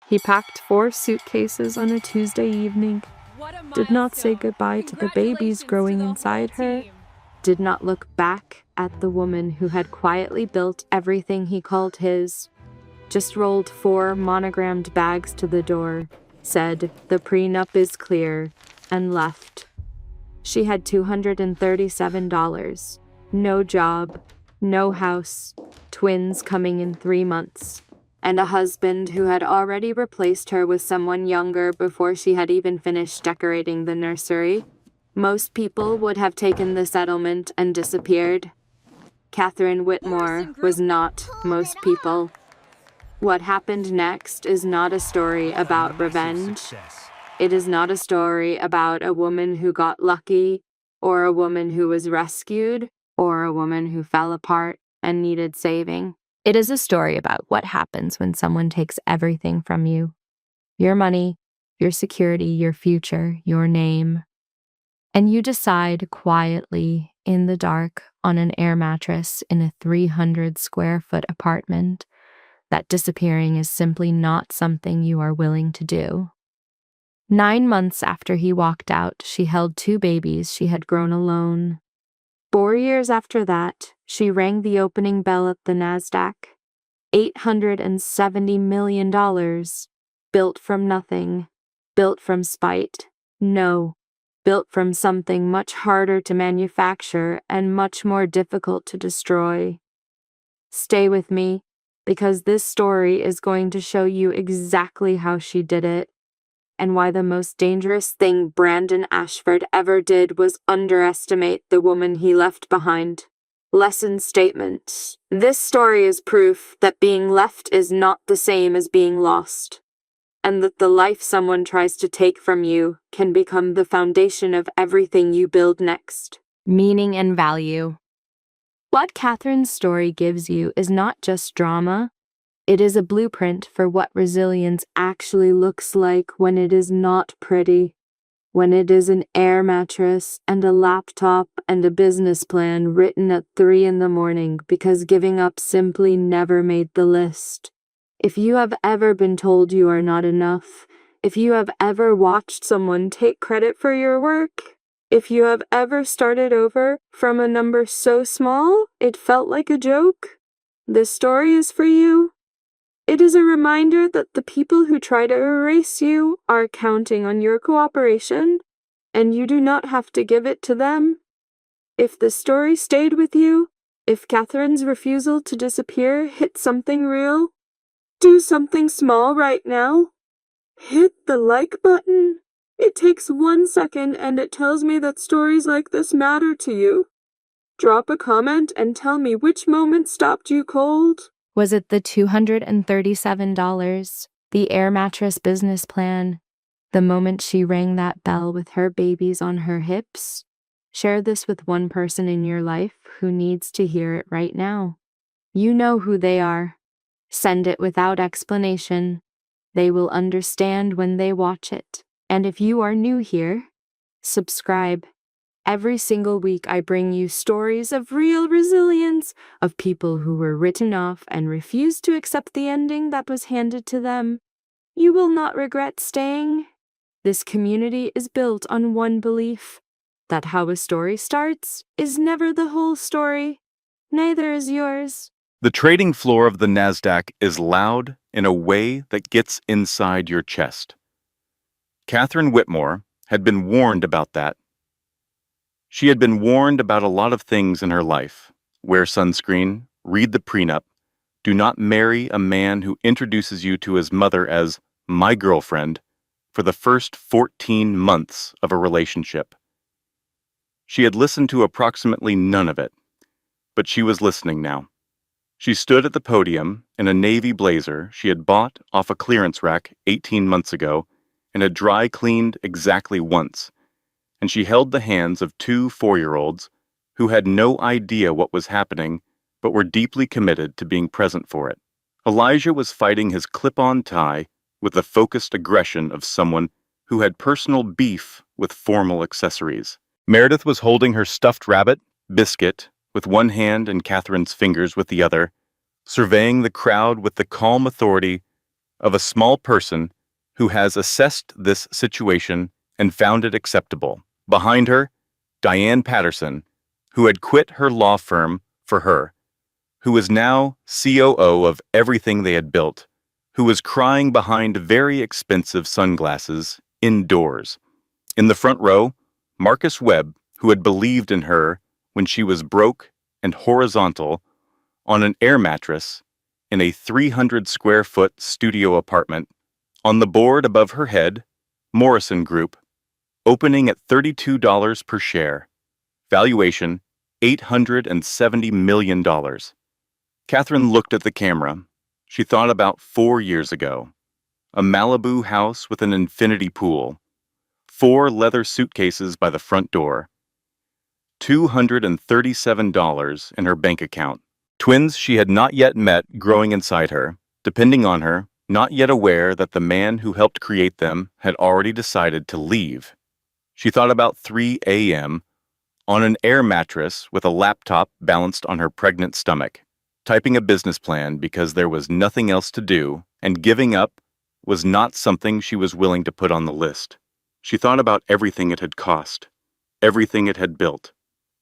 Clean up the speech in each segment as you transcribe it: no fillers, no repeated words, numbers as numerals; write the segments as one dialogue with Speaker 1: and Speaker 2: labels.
Speaker 1: He packed 4 suitcases on a Tuesday evening, did not say goodbye to the babies growing inside her, did not look back at the woman who had quietly built everything he called his, just rolled 4 monogrammed bags to the door, said, "The prenup is clear," and left. She had $237, no job, no house, twins coming in 3 months, and a husband who had already replaced her with someone younger before she had even finished decorating the nursery. Most people would have taken the settlement and disappeared. Catherine Whitmore was not most people. What happened next is not a story about revenge. It is not a story about a woman who got lucky, or a woman who was rescued, or a woman who fell apart and needed saving. It is a story about what happens when someone takes everything from you. Your money, your security, your future, your name. And you decide quietly, in the dark, on an air mattress in a 300-square-foot apartment, that disappearing is simply not something you are willing to do. 9 months after he walked out, she held 2 babies she had grown alone. 4 years after that, she rang the opening bell at the NASDAQ. $870 million. Built from nothing. Built from spite. No. Built from something much harder to manufacture and much more difficult to destroy. Stay with me, because this story is going to show you exactly how she did it, and why the most dangerous thing Brandon Ashford ever did was underestimate the woman he left behind. Lesson statement. This story is proof that being left is not the same as being lost, and that the life someone tries to take from you can become the foundation of everything you build next. Meaning and value. What Catherine's story gives you is not just drama. It is a blueprint for what resilience actually looks like when it is not pretty, when it is an air mattress and a laptop and a business plan written at 3 a.m. because giving up simply never made the list. If you have ever been told you are not enough, if you have ever watched someone take credit for your work, if you have ever started over from a number so small it felt like a joke, this story is for you. It is a reminder that the people who try to erase you are counting on your cooperation, and you do not have to give it to them. If the story stayed with you, if Catherine's refusal to disappear hit something real, do something small right now. Hit the like button. It takes 1 second and it tells me that stories like this matter to you. Drop a comment and tell me which moment stopped you cold. Was it the $237, the air mattress business plan, the moment she rang that bell with her babies on her hips? Share this with one person in your life who needs to hear it right now. You know who they are. Send it without explanation. They will understand when they watch it. And if you are new here, subscribe. Every single week I bring you stories of real resilience, of people who were written off and refused to accept the ending that was handed to them. You will not regret staying. This community is built on one belief, that how a story starts is never the whole story. Neither is yours.
Speaker 2: The trading floor of the NASDAQ is loud in a way that gets inside your chest. Catherine Whitmore had been warned about that. She had been warned about a lot of things in her life. Wear sunscreen, read the prenup, do not marry a man who introduces you to his mother as my girlfriend for the first 14 months of a relationship. She had listened to approximately none of it, but she was listening now. She stood at the podium in a navy blazer she had bought off a clearance rack 18 months ago and had dry cleaned exactly once, and she held the hands of 2 4-year-olds who had no idea what was happening but were deeply committed to being present for it. Elijah was fighting his clip-on tie with the focused aggression of someone who had personal beef with formal accessories. Meredith was holding her stuffed rabbit, Biscuit, with one hand and Catherine's fingers with the other, surveying the crowd with the calm authority of a small person who has assessed this situation and found it acceptable. Behind her, Diane Patterson, who had quit her law firm for her, who was now COO of everything they had built, who was crying behind very expensive sunglasses indoors. In the front row, Marcus Webb, who had believed in her when she was broke and horizontal on an air mattress in a 300-square-foot studio apartment. On the board above her head, Morrison Group, opening at $32 per share. Valuation, $870 million. Catherine looked at the camera. She thought about 4 years ago. A Malibu house with an infinity pool. 4 leather suitcases by the front door. $237 in her bank account. Twins she had not yet met growing inside her, depending on her, not yet aware that the man who helped create them had already decided to leave. She thought about 3 a.m. on an air mattress with a laptop balanced on her pregnant stomach, typing a business plan because there was nothing else to do, and giving up was not something she was willing to put on the list. She thought about everything it had cost, everything it had built.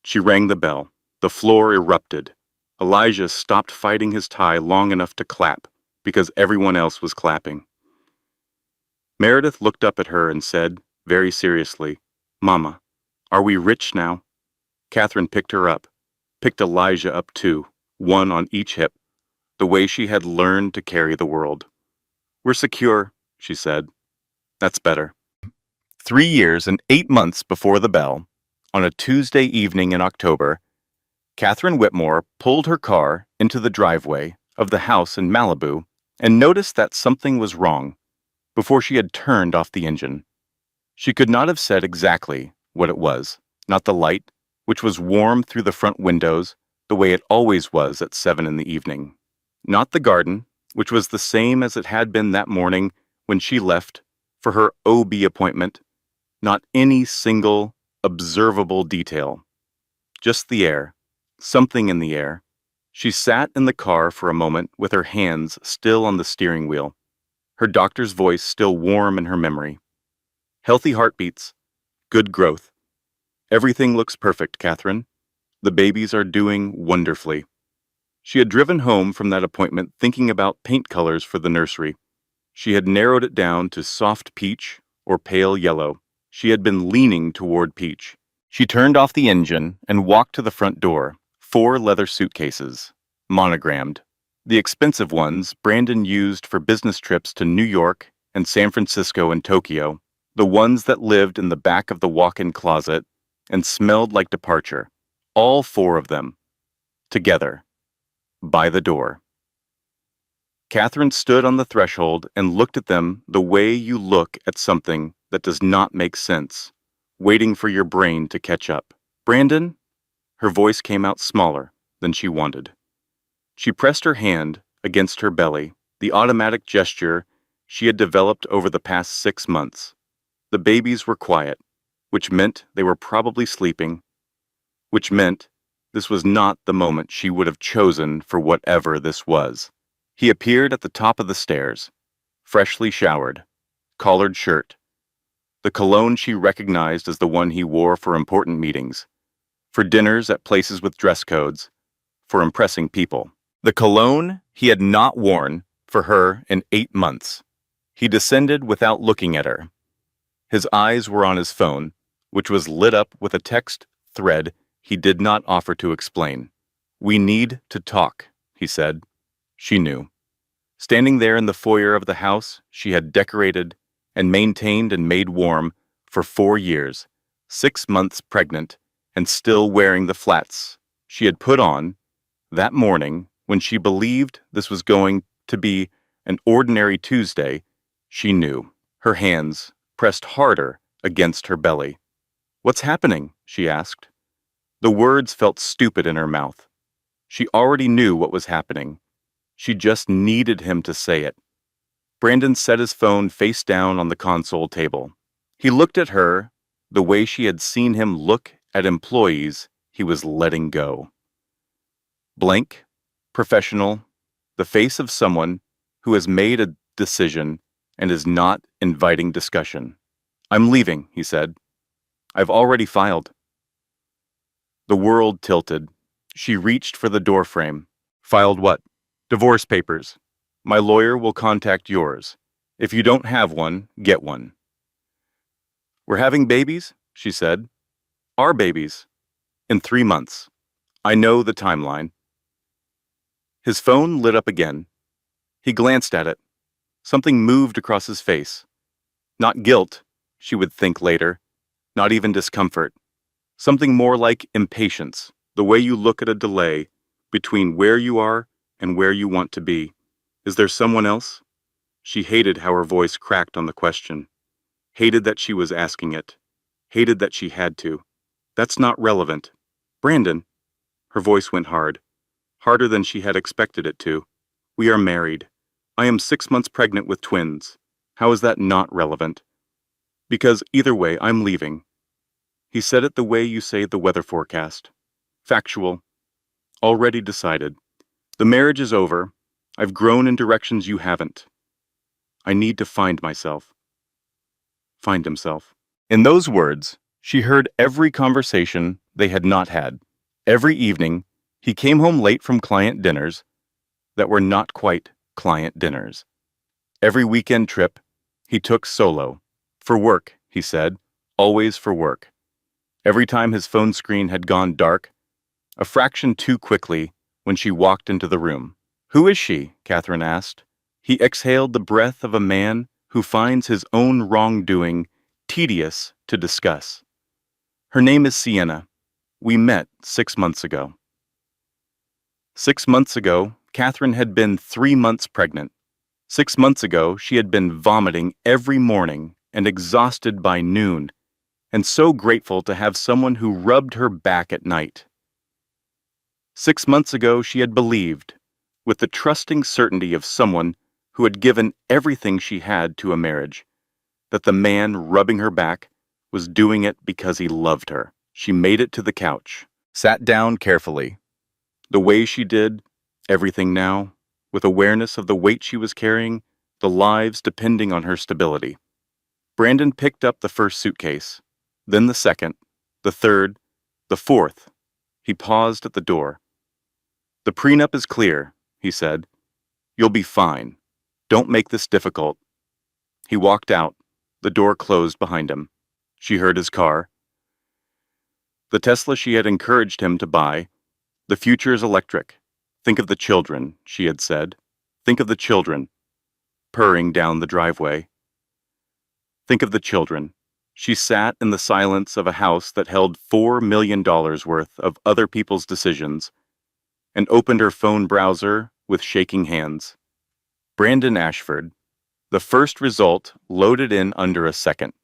Speaker 2: She rang the bell. The floor erupted. Elijah stopped fighting his tie long enough to clap, because everyone else was clapping. Meredith looked up at her and said, very seriously, "Mama, are we rich now?" Catherine picked her up, picked Elijah up too, one on each hip, the way she had learned to carry the world. "We're secure," she said. "That's better." 3 years and 8 months before the bell, on a Tuesday evening in October, Catherine Whitmore pulled her car into the driveway of the house in Malibu and noticed that something was wrong before she had turned off the engine. She could not have said exactly what it was, not the light, which was warm through the front windows the way it always was at 7 in the evening. Not the garden, which was the same as it had been that morning when she left for her OB appointment. Not any single observable detail. Just the air. Something in the air. She sat in the car for a moment with her hands still on the steering wheel, her doctor's voice still warm in her memory. Healthy heartbeats. Good growth. Everything looks perfect, Catherine. The babies are doing wonderfully. She had driven home from that appointment thinking about paint colors for the nursery. She had narrowed it down to soft peach or pale yellow. She had been leaning toward peach. She turned off the engine and walked to the front door. 4 leather suitcases, monogrammed. The expensive ones Brandon used for business trips to New York and San Francisco and Tokyo. The ones that lived in the back of the walk-in closet and smelled like departure. All 4 of them. Together. By the door. Catherine stood on the threshold and looked at them the way you look at something that does not make sense, waiting for your brain to catch up. "Brandon?" Her voice came out smaller than she wanted. She pressed her hand against her belly, the automatic gesture she had developed over the past 6 months. The babies were quiet, which meant they were probably sleeping, which meant this was not the moment she would have chosen for whatever this was. He appeared at the top of the stairs, freshly showered, collared shirt, the cologne she recognized as the one he wore for important meetings, for dinners at places with dress codes, for impressing people. The cologne he had not worn for her in 8 months. He descended without looking at her. His eyes were on his phone, which was lit up with a text thread he did not offer to explain. "We need to talk," he said. She knew. Standing there in the foyer of the house she had decorated and maintained and made warm for 4 years, 6 months pregnant, and still wearing the flats she had put on that morning when she believed this was going to be an ordinary Tuesday, she knew. Her hands pressed harder against her belly. "What's happening?" she asked. The words felt stupid in her mouth. She already knew what was happening. She just needed him to say it. Brandon set his phone face down on the console table. He looked at her the way she had seen him look at employees he was letting go. Blank, professional, the face of someone who has made a decision and is not inviting discussion. "I'm leaving," he said. "I've already filed." The world tilted. She reached for the doorframe. "Filed what?" "Divorce papers. My lawyer will contact yours. If you don't have one, get one." "We're having babies?" she said. "Our babies. In 3 months. I know the timeline." His phone lit up again. He glanced at it. Something moved across his face. Not guilt, she would think later. Not even discomfort. Something more like impatience, the way you look at a delay between where you are and where you want to be. Is there someone else? She hated how her voice cracked on the question. Hated that she was asking it. Hated that she had to. That's not relevant. "Brandon." Her voice went hard. Harder than she had expected it to. "We are married. I am 6 months pregnant with twins. How is that not relevant?" "Because either way, I'm leaving." He said it the way you say the weather forecast. Factual. Already decided. The marriage is over. I've grown in directions you haven't. I need to find myself. Find himself. In those words, she heard every conversation they had not had. Every evening, he came home late from client dinners that were not quite client dinners. Every weekend trip, he took solo. For work, he said, always for work. Every time his phone screen had gone dark, a fraction too quickly when she walked into the room. "Who is she?" Catherine asked. He exhaled the breath of a man who finds his own wrongdoing tedious to discuss. "Her name is Sienna. We met 6 months ago." 6 months ago, Catherine had been 3 months pregnant. 6 months ago, she had been vomiting every morning and exhausted by noon, and so grateful to have someone who rubbed her back at night. 6 months ago, she had believed, with the trusting certainty of someone who had given everything she had to a marriage, that the man rubbing her back was doing it because he loved her. She made it to the couch, sat down carefully. The way she did, everything now, with awareness of the weight she was carrying, the lives depending on her stability. Brandon picked up the first suitcase, then the second, the third, the fourth. He paused at the door. "The prenup is clear," he said. "You'll be fine. Don't make this difficult." He walked out. The door closed behind him. She heard his car. The Tesla she had encouraged him to buy. "The future is electric. Think of the children," she had said. "Think of the children." Purring down the driveway. Think of the children. She sat in the silence of a house that held $4 million worth of other people's decisions and opened her phone browser with shaking hands. Brandon Ashford. The first result loaded in under a second.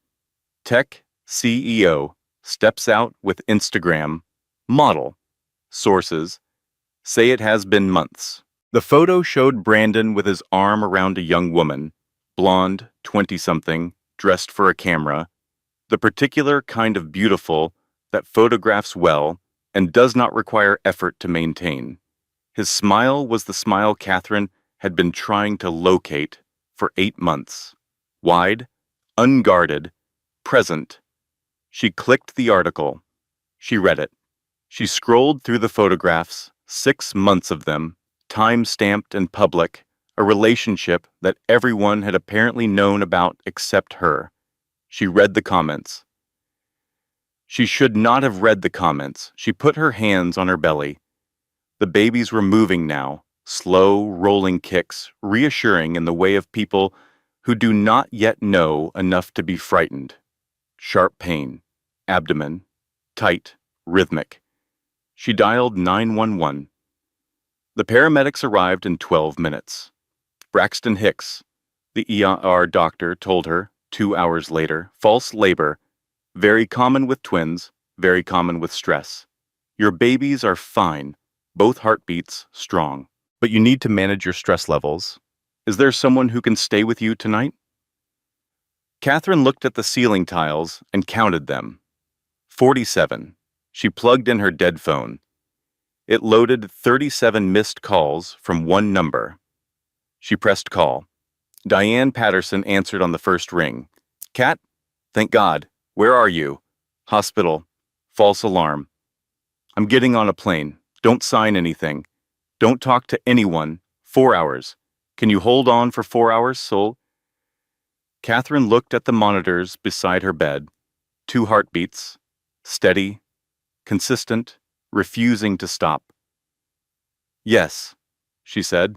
Speaker 2: Tech CEO steps out with Instagram. Model. Sources say it has been months. The photo showed Brandon with his arm around a young woman, blonde, 20-something, dressed for a camera, the particular kind of beautiful that photographs well and does not require effort to maintain. His smile was the smile Catherine had been trying to locate for 8 months. Wide, unguarded, present. She clicked the article. She read it. She scrolled through the photographs, 6 months of them, time-stamped and public, a relationship that everyone had apparently known about except her. She read the comments. She should not have read the comments. She put her hands on her belly. The babies were moving now, slow, rolling kicks, reassuring in the way of people who do not yet know enough to be frightened. Sharp pain, abdomen, tight, rhythmic. She dialed 911. The paramedics arrived in 12 minutes. Braxton Hicks, the ER doctor, told her 2 hours later, false labor, very common with twins, very common with stress. Your babies are fine, both heartbeats strong, but you need to manage your stress levels. Is there someone who can stay with you tonight? Catherine looked at the ceiling tiles and counted them. 47. She plugged in her dead phone. It loaded 37 missed calls from one number. She pressed call. Diane Patterson answered on the first ring. Cat? Thank God. Where are you? Hospital. False alarm. I'm getting on a plane. Don't sign anything. Don't talk to anyone. 4 hours. Can you hold on for 4 hours, Sol? Catherine looked at the monitors beside her bed. 2 heartbeats. Steady. Consistent. Refusing to stop. Yes, she said.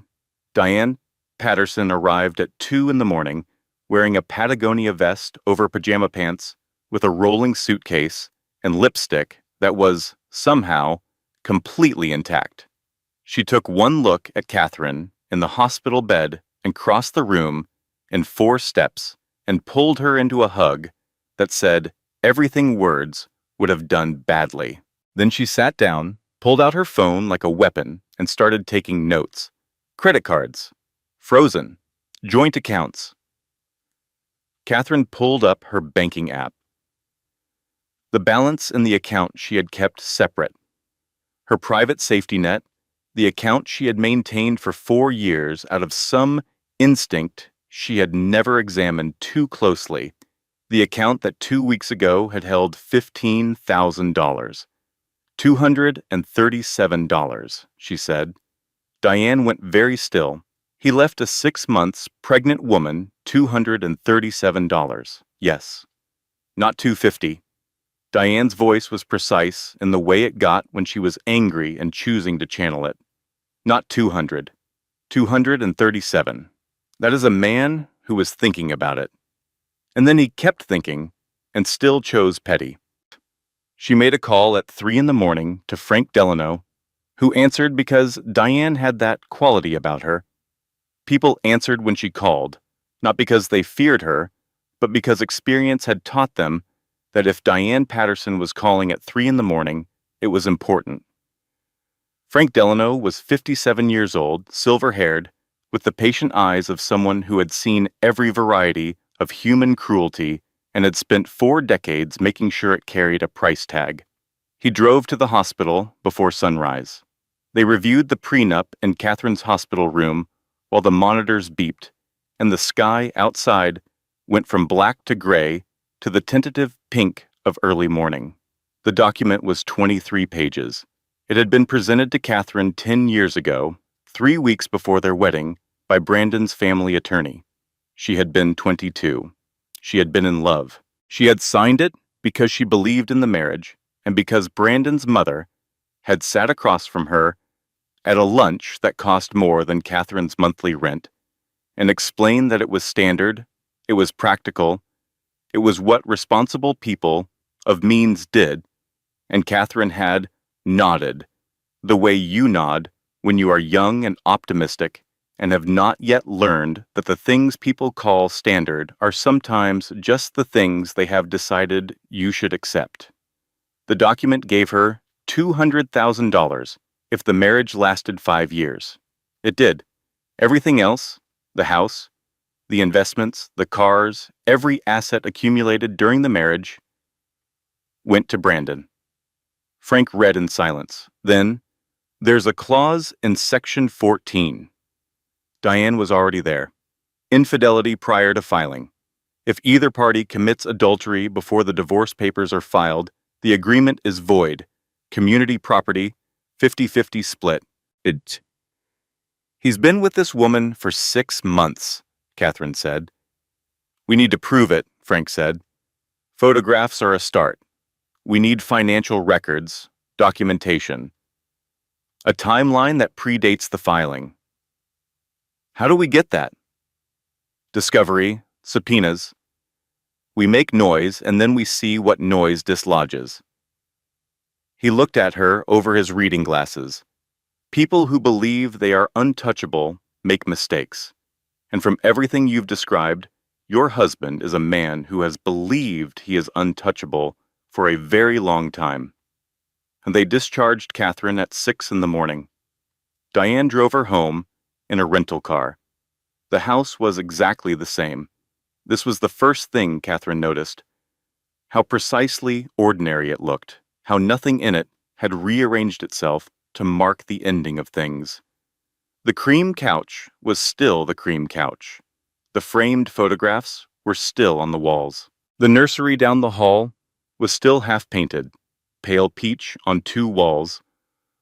Speaker 2: Diane Patterson arrived at 2 in the morning, wearing a Patagonia vest over pajama pants, with a rolling suitcase and lipstick that was, somehow, completely intact. She took one look at Catherine in the hospital bed and crossed the room in 4 steps and pulled her into a hug that said everything words would have done badly. Then she sat down, pulled out her phone like a weapon, and started taking notes. Credit cards. Frozen. Joint accounts. Catherine pulled up her banking app. The balance in the account she had kept separate. Her private safety net, the account she had maintained for 4 years out of some instinct she had never examined too closely, the account that 2 weeks ago had held $15,000. $237, she said. Diane went very still. He left a 6 months pregnant woman $237. Yes. Not $250. Diane's voice was precise in the way it got when she was angry and choosing to channel it. Not 200. 237. That is a man who was thinking about it. And then he kept thinking and still chose petty. She made a call at 3 in the morning to Frank Delano, who answered because Diane had that quality about her. People answered when she called, not because they feared her, but because experience had taught them that if Diane Patterson was calling at 3 in the morning, it was important. Frank Delano was 57 years old, silver-haired, with the patient eyes of someone who had seen every variety of human cruelty and had spent 4 decades making sure it carried a price tag. He drove to the hospital before sunrise. They reviewed the prenup in Catherine's hospital room while the monitors beeped, and the sky outside went from black to gray to the tentative pink of early morning. The document was 23 pages. It had been presented to Catherine 10 years ago, 3 weeks before their wedding, by Brandon's family attorney. She had been 22. She had been in love. She had signed it because she believed in the marriage and because Brandon's mother had sat across from her at a lunch that cost more than Catherine's monthly rent and explained that it was standard, it was practical, it was what responsible people of means did, and Catherine had nodded, the way you nod when you are young and optimistic and have not yet learned that the things people call standard are sometimes just the things they have decided you should accept. The document gave her $200,000 if the marriage lasted 5 years. It did. Everything else, the house, the investments, the cars, every asset accumulated during the marriage, went to Brandon. Frank read in silence. Then, there's a clause in Section 14. Diane was already there. Infidelity prior to filing. If either party commits adultery before the divorce papers are filed, the agreement is void. Community property, 50-50 split. He's been with this woman for 6 months, Catherine said. We need to prove it, Frank said. Photographs are a start. We need financial records, documentation. A timeline that predates the filing. How do we get that? Discovery, subpoenas. We make noise and then we see what noise dislodges. He looked at her over his reading glasses. People who believe they are untouchable make mistakes. And from everything you've described, your husband is a man who has believed he is untouchable for a very long time. And they discharged Catherine at 6 in the morning. Diane drove her home in a rental car. The house was exactly the same. This was the first thing Catherine noticed. How precisely ordinary it looked, how nothing in it had rearranged itself to mark the ending of things. The cream couch was still the cream couch. The framed photographs were still on the walls. The nursery down the hall was still half painted, pale peach on 2 walls,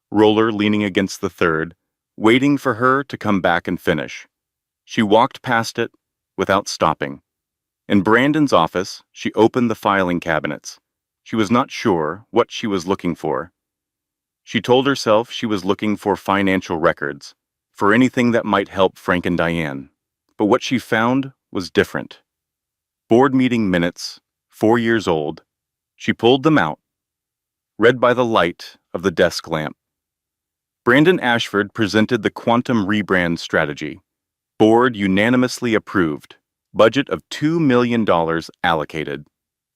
Speaker 2: Roller leaning against the third, waiting for her to come back and finish. She walked past it without stopping. In Brandon's office, she opened the filing cabinets. She was not sure what she was looking for. She told herself she was looking for financial records, for anything that might help Frank and Diane. But what she found was different. Board meeting minutes, 4 years old. She pulled them out, read by the light of the desk lamp. Brandon Ashford presented the quantum rebrand strategy. Board unanimously approved. Budget of $2 million allocated.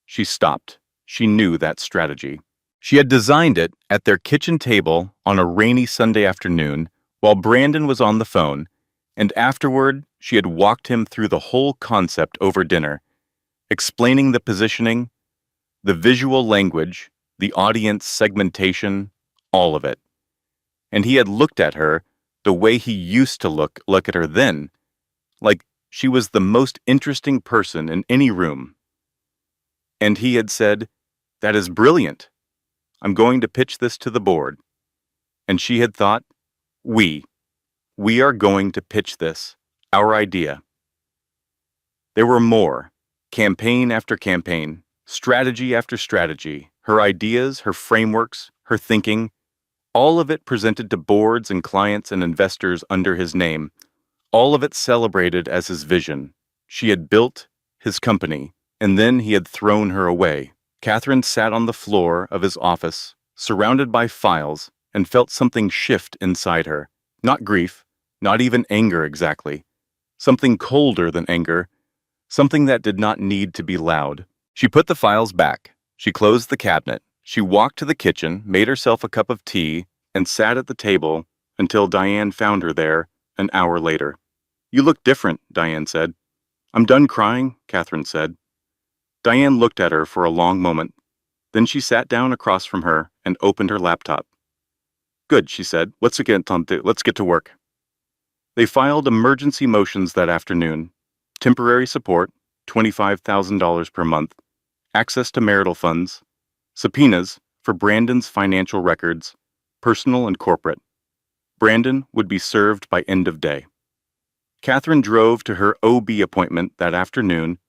Speaker 2: She stopped. She knew that strategy. She had designed it at their kitchen table on a rainy Sunday afternoon while Brandon was on the phone, and afterward she had walked him through the whole concept over dinner, explaining the positioning, the visual language, the audience segmentation, all of it. And he had looked at her the way he used to look at her then, like she was the most interesting person in any room. And he had said, "That is brilliant. I'm going to pitch this to the board." And she had thought, we are going to pitch this, our idea. There were more, campaign after campaign, strategy after strategy, her ideas, her frameworks, her thinking, all of it presented to boards and clients and investors under his name, all of it celebrated as his vision. She had built his company, and then he had thrown her away. Catherine sat on the floor of his office, surrounded by files, and felt something shift inside her. Not grief, not even anger exactly. Something colder than anger, something that did not need to be loud. She put the files back. She closed the cabinet. She walked to the kitchen, made herself a cup of tea, and sat at the table until Diane found her there an hour later. "You look different," Diane said. "I'm done crying," Catherine said. Diane looked at her for a long moment. Then she sat down across from her and opened her laptop. "Good," she said. Let's get to work." They filed emergency motions that afternoon. Temporary support, $25,000 per month. Access to marital funds. Subpoenas for Brandon's financial records, personal and corporate. Brandon would be served by end of day. Catherine drove to her OB appointment that afternoon,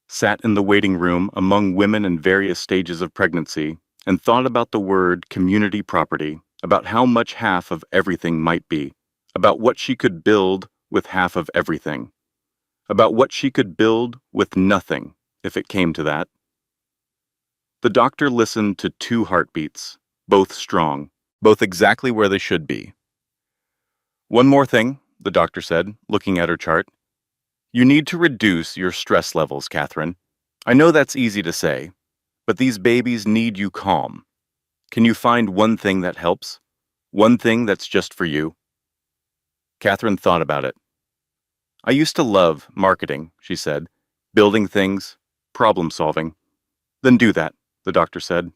Speaker 2: sat in the waiting room among women in various stages of pregnancy, and thought about the word community property, about how much half of everything might be, about what she could build with half of everything, about what she could build with nothing, if it came to that. The doctor listened to 2 heartbeats, both strong, both exactly where they should be. "One more thing," the doctor said, looking at her chart. "You need to reduce your stress levels, Catherine. I know that's easy to say, but these babies need you calm. Can you find one thing that helps? One thing that's just for you?" Catherine thought about it. "I used to love marketing," she said, "building things, problem solving." "Then do that," the doctor said.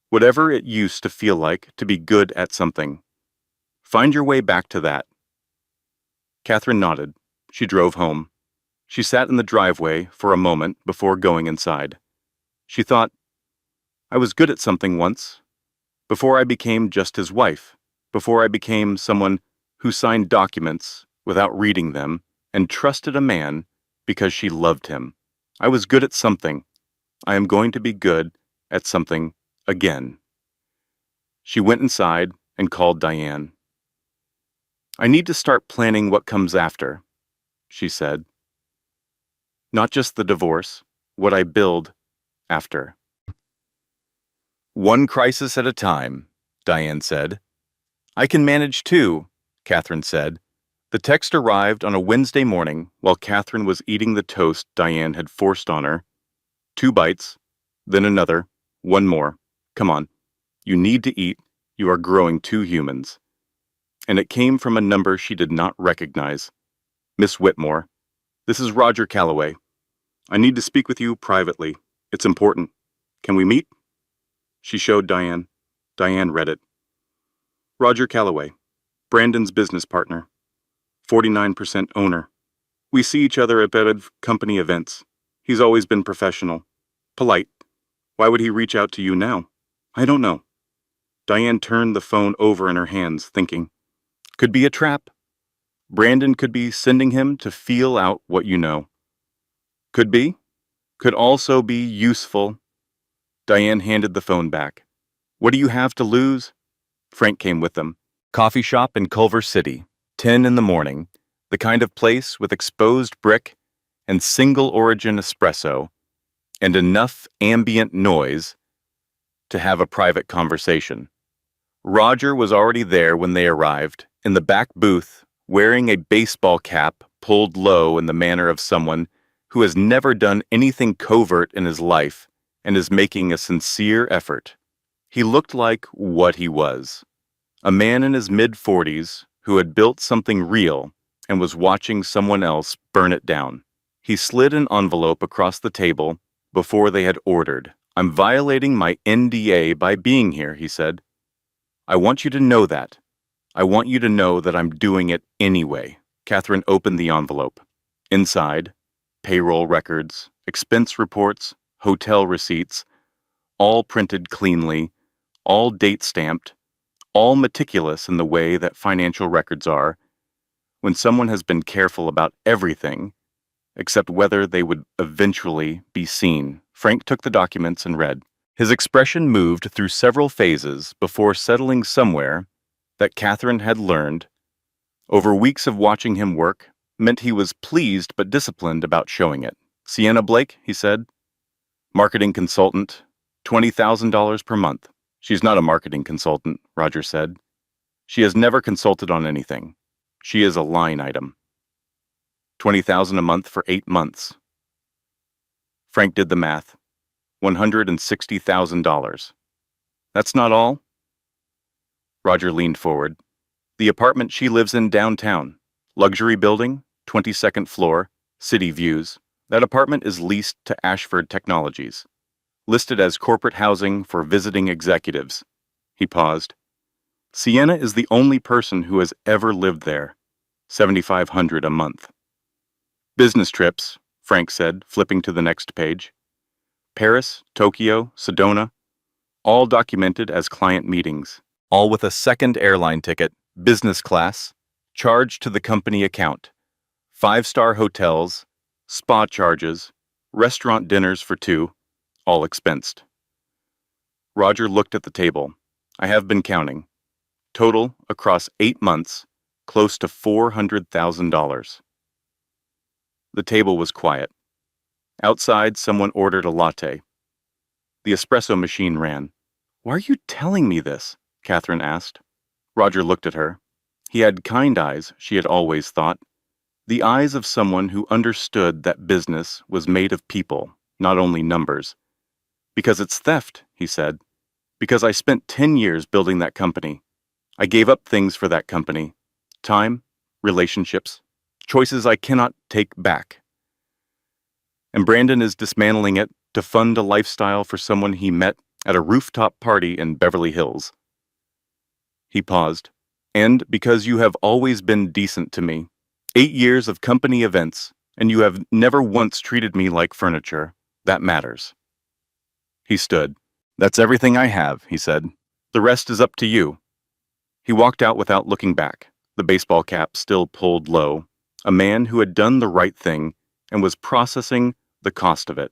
Speaker 2: "Whatever it used to feel like to be good at something. Find your way back to that." Catherine nodded. She drove home. She sat in the driveway for a moment before going inside. She thought, "I was good at something once. Before I became just his wife. Before I became someone who signed documents without reading them and trusted a man because she loved him. I was good at something. I am going to be good at something again." She went inside and called Diane. "I need to start planning what comes after," she said. "Not just the divorce, what I build after." "One crisis at a time," Diane said. "I can manage 2, Catherine said. The text arrived on a Wednesday morning while Catherine was eating the toast Diane had forced on her. 2 bites, then another, 1 more. "Come on. You need to eat. You are growing 2 humans." And it came from a number she did not recognize. "Miss Whitmore, this is Roger Calloway. I need to speak with you privately. It's important. Can we meet?" She showed Diane. Diane read it. "Roger Calloway, Brandon's business partner, 49% owner. We see each other at company events. He's always been professional. Polite. Why would he reach out to you now? I don't know. Diane turned the phone over in her hands, thinking. Could be a trap. Brandon could be sending him to feel out what you know. Could be. Could also be useful. Diane handed the phone back. What do you have to lose? Frank came with them. Coffee shop in Culver City, 10 in the morning, the kind of place with exposed brick and single-origin espresso and enough ambient noise to have a private conversation. Roger was already there when they arrived, in the back booth, wearing a baseball cap pulled low in the manner of someone who has never done anything covert in his life and is making a sincere effort. He looked like what he was. A man in his mid-40s who had built something real and was watching someone else burn it down. He slid an envelope across the table before they had ordered. I'm violating my NDA by being here, he said. I want you to know that. I want you to know that I'm doing it anyway. Catherine opened the envelope. Inside, payroll records, expense reports, hotel receipts, all printed cleanly, all date-stamped, all meticulous in the way that financial records are, when someone has been careful about everything, except whether they would eventually be seen. Frank took the documents and read. His expression moved through several phases before settling somewhere that Catherine had learned, over weeks of watching him work, meant he was pleased but disciplined about showing it. Sienna Blake, he said. Marketing consultant, $20,000 per month. She's not a marketing consultant, Roger said. She has never consulted on anything. She is a line item. $20,000 a month for 8 months. Frank did the math. $160,000. That's not all? Roger leaned forward. The apartment she lives in downtown. Luxury building, 22nd floor, city views. That apartment is leased to Ashford Technologies. Listed as corporate housing for visiting executives. He paused. Sienna is the only person who has ever lived there. $7,500 a month. Business trips, Frank said, flipping to the next page. Paris, Tokyo, Sedona, all documented as client meetings, all with a second airline ticket, business class, charged to the company account, 5-star hotels, spa charges, restaurant dinners for 2, all expensed. Roger looked at the table. I have been counting. Total, across 8 months, close to $400,000. The table was quiet. Outside, someone ordered a latte. The espresso machine ran. Why are you telling me this? Catherine asked. Roger looked at her. He had kind eyes, she had always thought. The eyes of someone who understood that business was made of people, not only numbers. Because it's theft, he said. Because I spent 10 years building that company. I gave up things for that company. Time, relationships, choices I cannot take back. And Brandon is dismantling it to fund a lifestyle for someone he met at a rooftop party in Beverly Hills. He paused. And because you have always been decent to me. 8 years of company events, and you have never once treated me like furniture. That matters. He stood. That's everything I have, he said. The rest is up to you. He walked out without looking back, the baseball cap still pulled low, a man who had done the right thing and was processing the cost of it.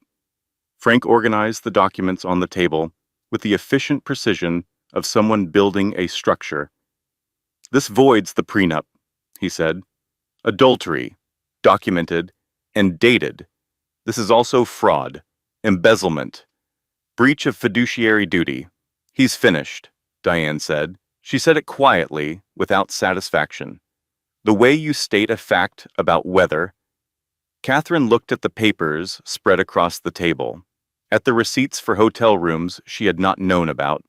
Speaker 2: Frank organized the documents on the table with the efficient precision of someone building a structure. This voids the prenup, he said. Adultery, documented, and dated. This is also fraud, embezzlement, breach of fiduciary duty. He's finished, Diane said. She said it quietly, without satisfaction. The way you state a fact about weather. Catherine looked at the papers spread across the table, at the receipts for hotel rooms she had not known about,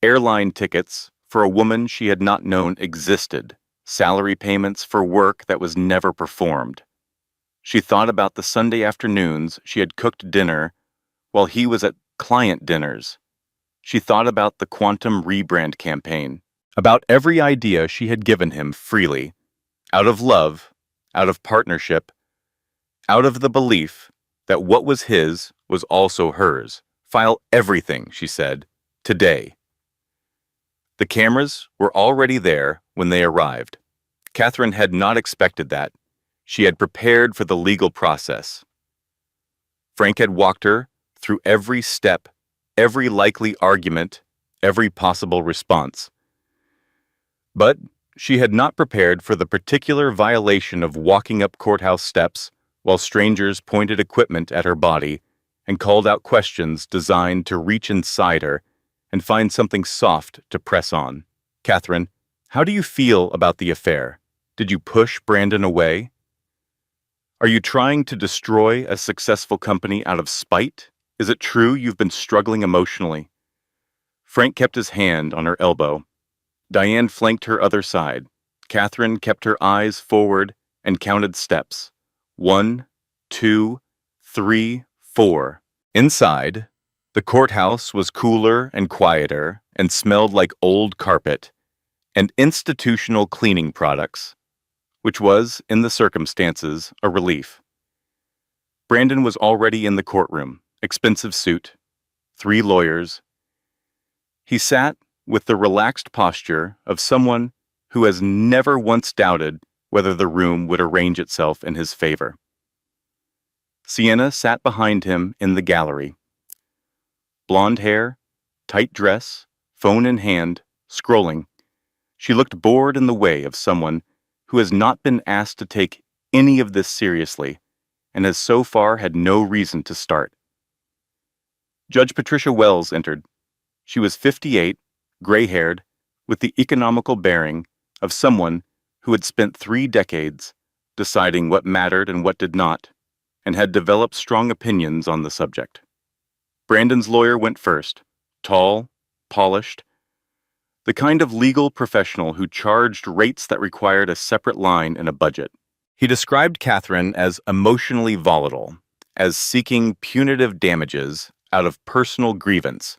Speaker 2: airline tickets for a woman she had not known existed, salary payments for work that was never performed. She thought about the Sunday afternoons she had cooked dinner while he was at client dinners. She thought about the Quantum rebrand campaign, about every idea she had given him freely, out of love, out of partnership, out of the belief that what was his was also hers. File everything, she said, today. The cameras were already there when they arrived. Catherine had not expected that. She had prepared for the legal process. Frank had walked her through every step, every likely argument, every possible response. But she had not prepared for the particular violation of walking up courthouse steps while strangers pointed equipment at her body and called out questions designed to reach inside her and find something soft to press on. Catherine, how do you feel about the affair? Did you push Brandon away? Are you trying to destroy a successful company out of spite? Is it true you've been struggling emotionally? Frank kept his hand on her elbow. Diane flanked her other side. Catherine kept her eyes forward and counted steps. 1, 2, 3, 4. Inside, the courthouse was cooler and quieter and smelled like old carpet and institutional cleaning products, which was, in the circumstances, a relief. Brandon was already in the courtroom, expensive suit, 3 lawyers. He sat with the relaxed posture of someone who has never once doubted whether the room would arrange itself in his favor. Sienna sat behind him in the gallery. Blonde hair, tight dress, phone in hand, scrolling. She looked bored in the way of someone who has not been asked to take any of this seriously and has so far had no reason to start. Judge Patricia Wells entered. She was 58, gray-haired, with the economical bearing of someone who had spent 3 decades deciding what mattered and what did not, and had developed strong opinions on the subject. Brandon's lawyer went first, tall, polished, the kind of legal professional who charged rates that required a separate line in a budget. He described Catherine as emotionally volatile, as seeking punitive damages out of personal grievance,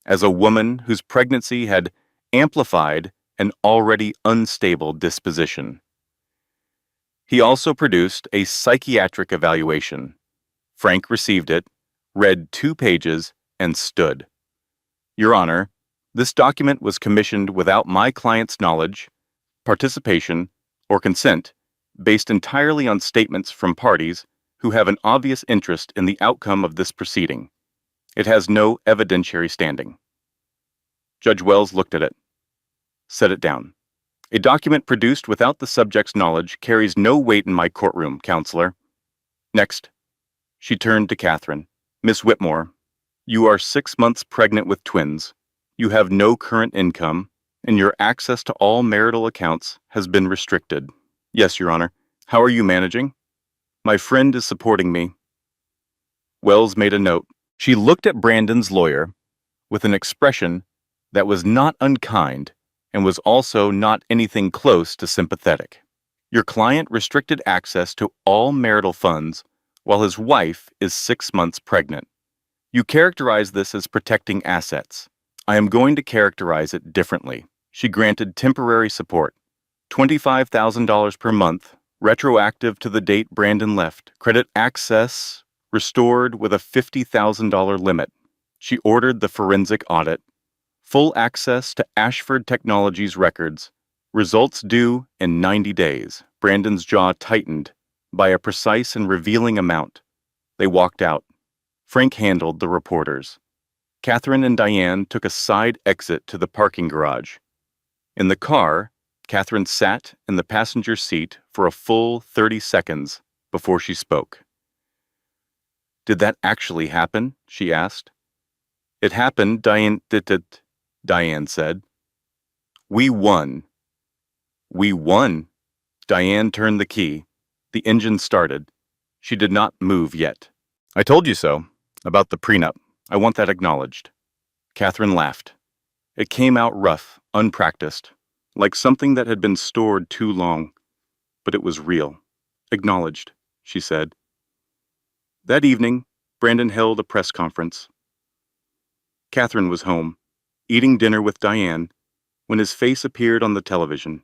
Speaker 2: as a woman whose pregnancy had amplified an already unstable disposition. He also produced a psychiatric evaluation. Frank received it, read 2 pages, and stood. Your Honor, this document was commissioned without my client's knowledge, participation, or consent, based entirely on statements from parties who have an obvious interest in the outcome of this proceeding. It has no evidentiary standing. Judge Wells looked at it. Set it down. A document produced without the subject's knowledge carries no weight in my courtroom, Counselor. Next. She turned to Catherine. Miss Whitmore, you are 6 months pregnant with twins. You have no current income, and your access to all marital accounts has been restricted. Yes, Your Honor. How are you managing? My friend is supporting me. Wells made a note. She looked at Brandon's lawyer with an expression that was not unkind and was also not anything close to sympathetic. Your client restricted access to all marital funds while his wife is 6 months pregnant. You characterize this as protecting assets. I am going to characterize it differently. She granted temporary support, $25,000 per month, retroactive to the date Brandon left. Credit access restored with a $50,000 limit. She ordered the forensic audit. Full access to Ashford Technologies records. Results due in 90 days. Brandon's jaw tightened by a precise and revealing amount. They walked out. Frank handled the reporters. Catherine and Diane took a side exit to the parking garage. In the car, Catherine sat in the passenger seat for a full 30 seconds before she spoke. Did that actually happen? She asked. It happened, Diane said. We won. We won. Diane turned the key. The engine started. She did not move yet. I told you so, about the prenup. I want that acknowledged. Catherine laughed. It came out rough, unpracticed, like something that had been stored too long. But it was real. Acknowledged, she said. That evening, Brandon held a press conference. Catherine was home, eating dinner with Diane, when his face appeared on the television.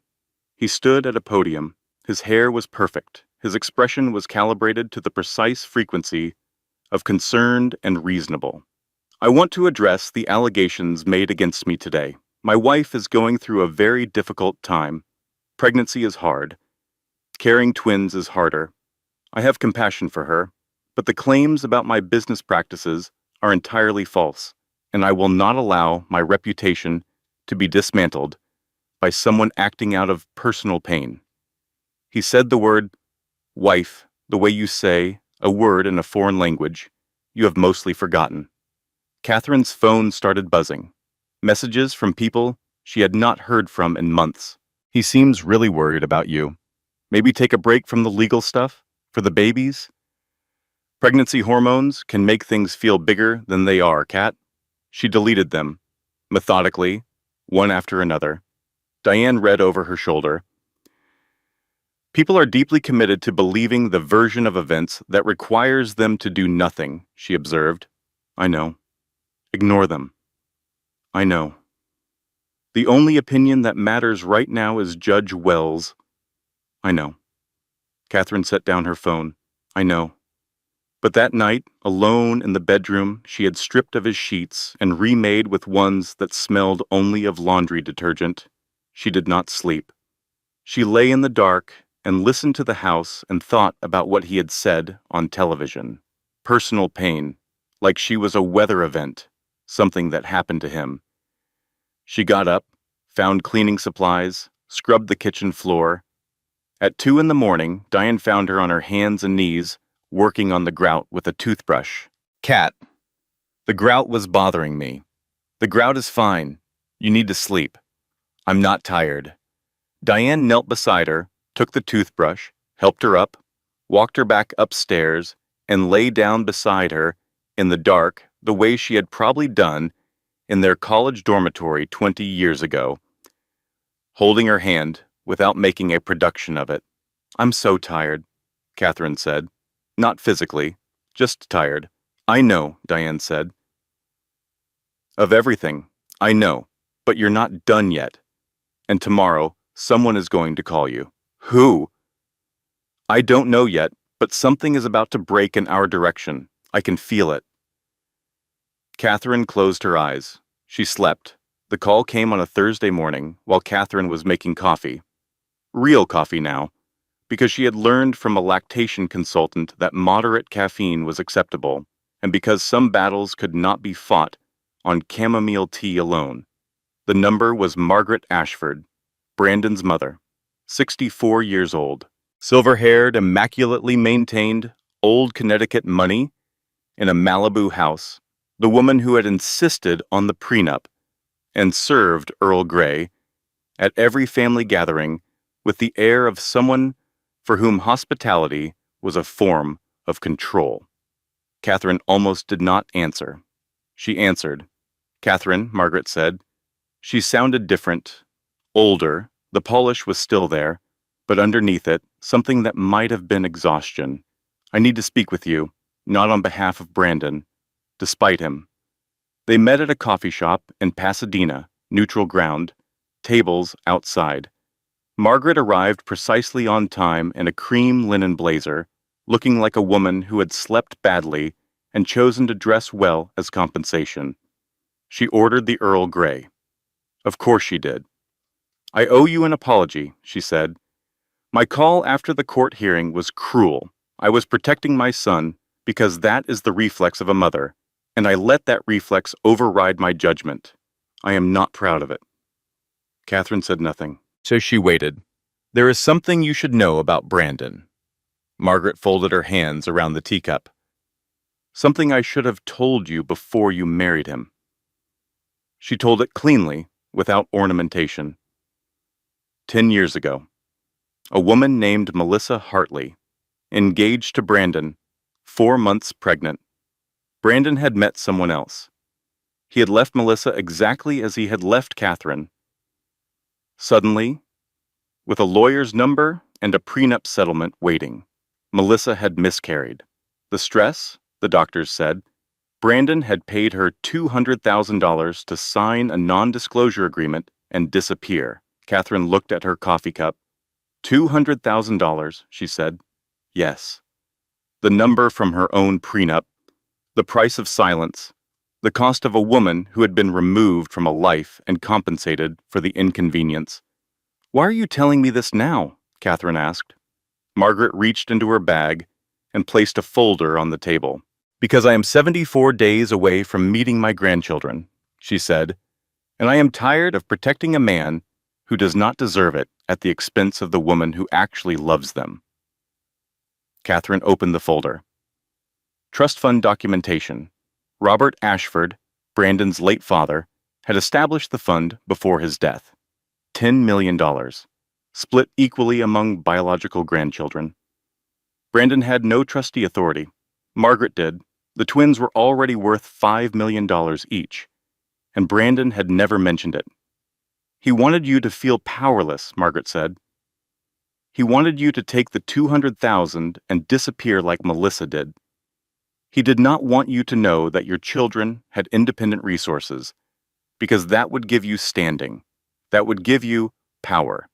Speaker 2: He stood at a podium. His hair was perfect, his expression was calibrated to the precise frequency of concerned and reasonable. I want to address the allegations made against me today. My wife is going through a very difficult time. Pregnancy is hard. Carrying twins is harder. I have compassion for her, but the claims about my business practices are entirely false, and I will not allow my reputation to be dismantled by someone acting out of personal pain. He said the word wife the way you say a word in a foreign language you have mostly forgotten. Catherine's phone started buzzing. Messages from people she had not heard from in months. He seems really worried about you. Maybe take a break from the legal stuff? For the babies? Pregnancy hormones can make things feel bigger than they are, Kat. She deleted them, methodically, one after another. Diane read over her shoulder. People are deeply committed to believing the version of events that requires them to do nothing, she observed. I know. Ignore them. I know. The only opinion that matters right now is Judge Wells. I know. Catherine set down her phone. I know. But that night, alone in the bedroom, she had stripped of his sheets and remade with ones that smelled only of laundry detergent. She did not sleep. She lay in the dark and listened to the house and thought about what he had said on television. Personal pain, like she was a weather event, something that happened to him. She got up, found cleaning supplies, scrubbed the kitchen floor. At 2 a.m, Diane found her on her hands and knees, working on the grout with a toothbrush. Cat, the grout was bothering me. The grout is fine. You need to sleep. I'm not tired. Diane knelt beside her, took the toothbrush, helped her up, walked her back upstairs, and lay down beside her in the dark the way she had probably done in their college dormitory 20 years ago, holding her hand without making a production of it. I'm so tired, Catherine said. Not physically, just tired. I know, Diane said. Of everything, I know, but you're not done yet. And tomorrow, someone is going to call you. Who? I don't know yet, but something is about to break in our direction. I can feel it. Catherine closed her eyes. She slept. The call came on a Thursday morning while Catherine was making coffee. Real coffee now, because she had learned from a lactation consultant that moderate caffeine was acceptable, and because some battles could not be fought on chamomile tea alone. The number was Margaret Ashford, Brandon's mother, 64 years old, silver-haired, immaculately maintained, old Connecticut money in a Malibu house, the woman who had insisted on the prenup and served Earl Grey at every family gathering with the air of someone for whom hospitality was a form of control. Catherine almost did not answer. She answered. Catherine, Margaret said. She sounded different, older. The polish was still there, but underneath it, something that might have been exhaustion. I need to speak with you, not on behalf of Brandon, despite him. They met at a coffee shop in Pasadena, neutral ground, tables outside. Margaret arrived precisely on time in a cream linen blazer, looking like a woman who had slept badly and chosen to dress well as compensation. She ordered the Earl Grey. Of course she did. I owe you an apology, she said. My call after the court hearing was cruel. I was protecting my son because that is the reflex of a mother, and I let that reflex override my judgment. I am not proud of it. Catherine said nothing. So she waited. There is something you should know about Brandon. Margaret folded her hands around the teacup. Something I should have told you before you married him. She told it cleanly, without ornamentation. 10 years ago, a woman named Melissa Hartley, engaged to Brandon, 4 months pregnant. Brandon had met someone else. He had left Melissa exactly as he had left Catherine. Suddenly, with a lawyer's number and a prenup settlement waiting, Melissa had miscarried. The stress, the doctors said, Brandon had paid her $200,000 to sign a non-disclosure agreement and disappear. Catherine looked at her coffee cup. $200,000, she said. Yes. The number from her own prenup, the price of silence, the cost of a woman who had been removed from a life and compensated for the inconvenience. Why are you telling me this now? Catherine asked. Margaret reached into her bag and placed a folder on the table. Because I am 74 days away from meeting my grandchildren, she said, and I am tired of protecting a man who does not deserve it at the expense of the woman who actually loves them. Catherine opened the folder. Trust fund documentation. Robert Ashford, Brandon's late father, had established the fund before his death. $10 million, split equally among biological grandchildren. Brandon had no trustee authority. Margaret did. The twins were already worth $5 million each, and Brandon had never mentioned it. He wanted you to feel powerless, Margaret said. He wanted you to take the $200,000 and disappear like Melissa did. He did not want you to know that your children had independent resources, because that would give you standing. That would give you power.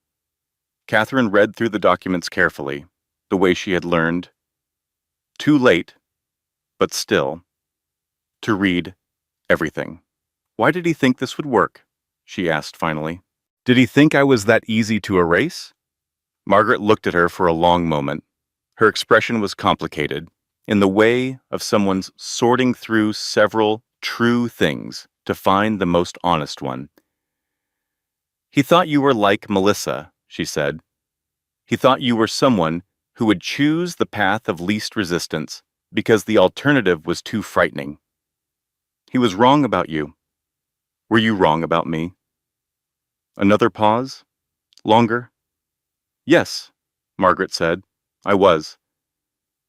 Speaker 2: Catherine read through the documents carefully, the way she had learned. Too late, but still, to read everything. Why did he think this would work? She asked finally. Did he think I was that easy to erase? Margaret looked at her for a long moment. Her expression was complicated, in the way of someone's sorting through several true things to find the most honest one. He thought you were like Melissa, she said. He thought you were someone who would choose the path of least resistance because the alternative was too frightening. He was wrong about you. Were you wrong about me? Another pause? Longer? Yes, Margaret said. I was.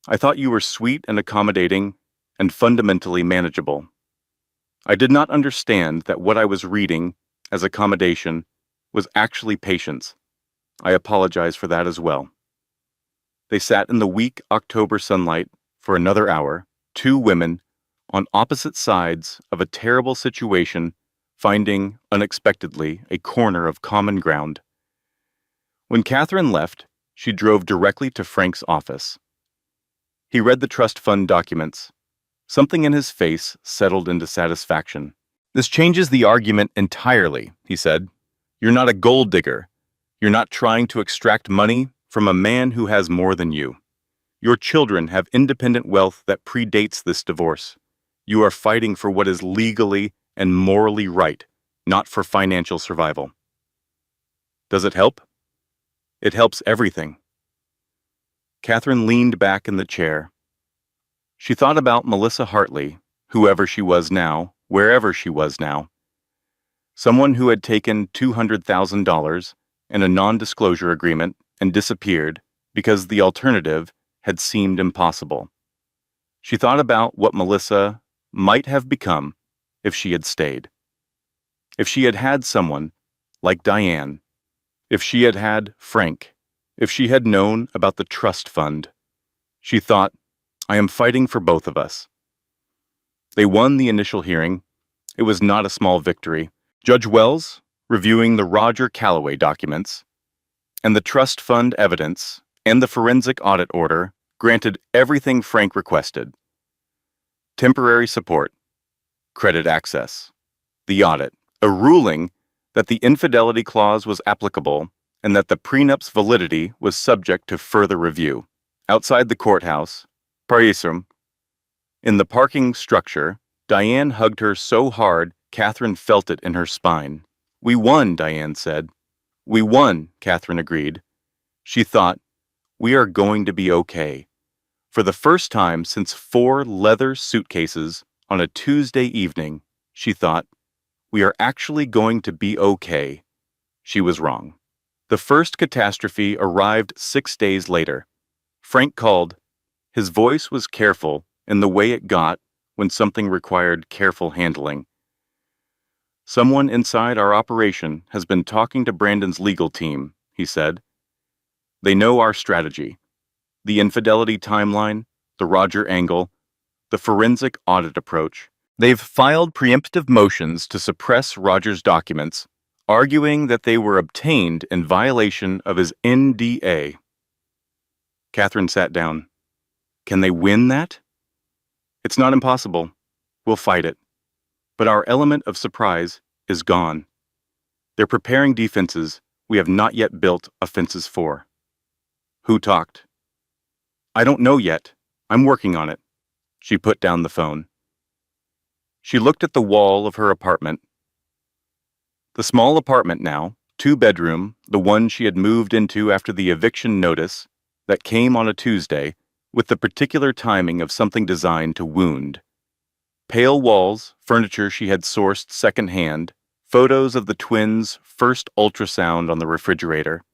Speaker 2: I thought you were sweet and accommodating and fundamentally manageable. I did not understand that what I was reading as accommodation was actually patience. I apologize for that as well. They sat in the weak October sunlight for another hour, two women on opposite sides of a terrible situation, finding, unexpectedly, a corner of common ground. When Catherine left, she drove directly to Frank's office. He read the trust fund documents. Something in his face settled into satisfaction. This changes the argument entirely, he said. You're not a gold digger. You're not trying to extract money from a man who has more than you. Your children have independent wealth that predates this divorce. You are fighting for what is legally and morally right, not for financial survival. Does it help? It helps everything. Catherine leaned back in the chair. She thought about Melissa Hartley, whoever she was now, wherever she was now. Someone who had taken $200,000 and a non-disclosure agreement and disappeared because the alternative had seemed impossible. She thought about what Melissa might have become if she had stayed. If she had had someone like Diane, if she had had Frank, if she had known about the trust fund. She thought, I am fighting for both of us. They won the initial hearing. It was not a small victory. Judge Wells, reviewing the Roger Calloway documents, and the trust fund evidence, and the forensic audit order, granted everything Frank requested. Temporary support, credit access, the audit, a ruling that the infidelity clause was applicable and that the prenup's validity was subject to further review. Outside the courthouse, Parisum, in the parking structure, Diane hugged her so hard Catherine felt it in her spine. We won, Diane said. We won, Catherine agreed. She thought, we are going to be okay. For the first time since 4 leather suitcases on a Tuesday evening, she thought, we are actually going to be okay. She was wrong. The first catastrophe arrived 6 days later. Frank called. His voice was careful in the way it got when something required careful handling. Someone inside our operation has been talking to Brandon's legal team, he said. They know our strategy. The infidelity timeline, the Roger angle, the forensic audit approach. They've filed preemptive motions to suppress Roger's documents, arguing that they were obtained in violation of his NDA. Catherine sat down. Can they win that? It's not impossible. We'll fight it. But our element of surprise is gone. They're preparing defenses we have not yet built offenses for. Who talked? I don't know yet. I'm working on it. She put down the phone. She looked at the wall of her apartment. The small apartment now, 2-bedroom, the one she had moved into after the eviction notice that came on a Tuesday, with the particular timing of something designed to wound. Pale walls, furniture she had sourced secondhand, photos of the twins' first ultrasound on the refrigerator.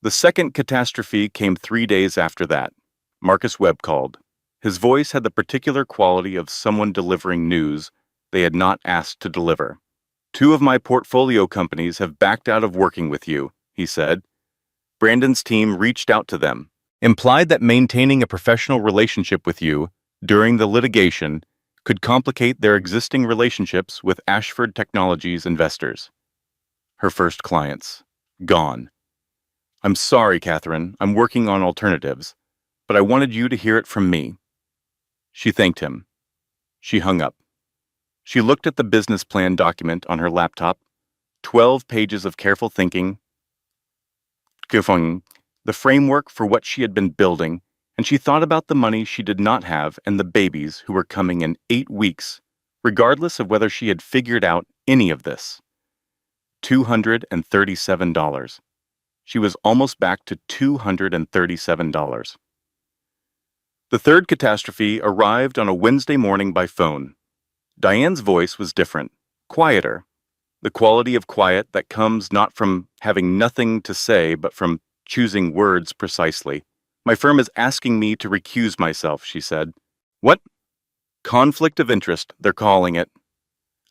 Speaker 2: The second catastrophe came 3 days after that. Marcus Webb called. His voice had the particular quality of someone delivering news they had not asked to deliver. 2 of my portfolio companies have backed out of working with you, he said. Brandon's team reached out to them, implied that maintaining a professional relationship with you during the litigation could complicate their existing relationships with Ashford Technologies investors. Her first clients. Gone. I'm sorry, Catherine. I'm working on alternatives, but I wanted you to hear it from me. She thanked him. She hung up. She looked at the business plan document on her laptop, 12 pages of careful thinking, the framework for what she had been building, and she thought about the money she did not have and the babies who were coming in 8 weeks, regardless of whether she had figured out any of this. $237. She was almost back to $237. The third catastrophe arrived on a Wednesday morning by phone. Diane's voice was different, quieter, the quality of quiet that comes not from having nothing to say but from choosing words precisely. My firm is asking me to recuse myself, she said. What? Conflict of interest, they're calling it.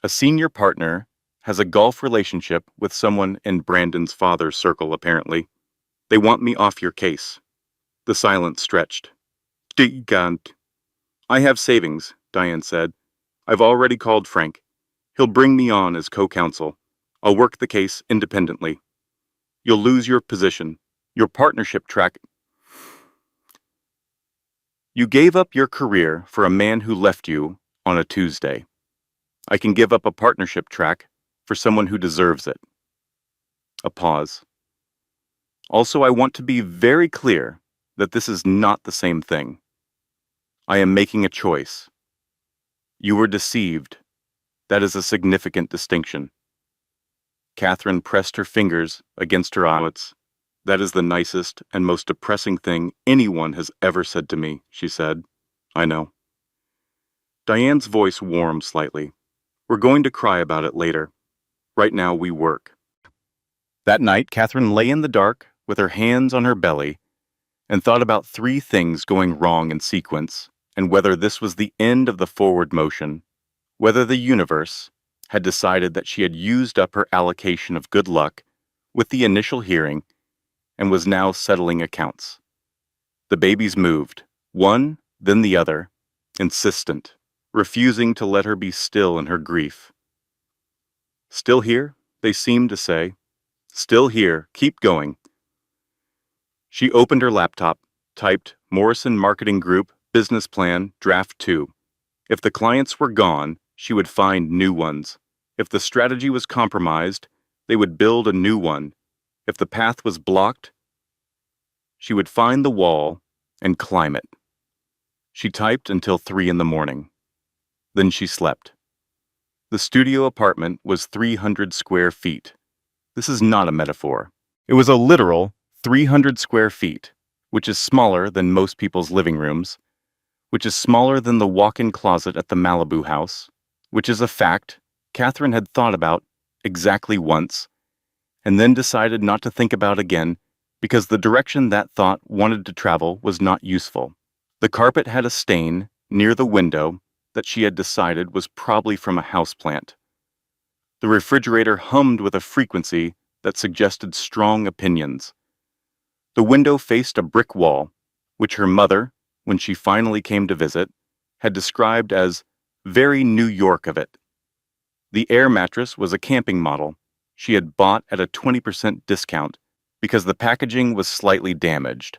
Speaker 2: A senior partner has a golf relationship with someone in Brandon's father's circle, apparently. They want me off your case. The silence stretched. Gigant. I have savings, Diane said. I've already called Frank. He'll bring me on as co-counsel. I'll work the case independently. You'll lose your position, your partnership track. You gave up your career for a man who left you on a Tuesday. I can give up a partnership track for someone who deserves it. A pause. Also, I want to be very clear that this is not the same thing. I am making a choice. You were deceived. That is a significant distinction. Catherine pressed her fingers against her eyelids. That is the nicest and most depressing thing anyone has ever said to me, she said. I know. Diane's voice warmed slightly. We're going to cry about it later. Right now we work. That night, Catherine lay in the dark with her hands on her belly and thought about 3 things going wrong in sequence and whether this was the end of the forward motion, whether the universe had decided that she had used up her allocation of good luck with the initial hearing and was now settling accounts. The babies moved, one, then the other, insistent, refusing to let her be still in her grief. Still here, they seemed to say. Still here, keep going. She opened her laptop, typed Morrison Marketing Group, Business Plan, Draft 2. If the clients were gone, she would find new ones. If the strategy was compromised, they would build a new one. If the path was blocked, she would find the wall and climb it. She typed until 3 in the morning. Then she slept. The studio apartment was 300 square feet. This is not a metaphor. It was a literal 300 square feet, which is smaller than most people's living rooms, which is smaller than the walk-in closet at the Malibu house, which is a fact Catherine had thought about exactly once, and then decided not to think about again because the direction that thought wanted to travel was not useful. The carpet had a stain near the window that she had decided was probably from a houseplant. The refrigerator hummed with a frequency that suggested strong opinions. The window faced a brick wall, which her mother, when she finally came to visit, had described as very New York of it. The air mattress was a camping model she had bought at a 20% discount because the packaging was slightly damaged.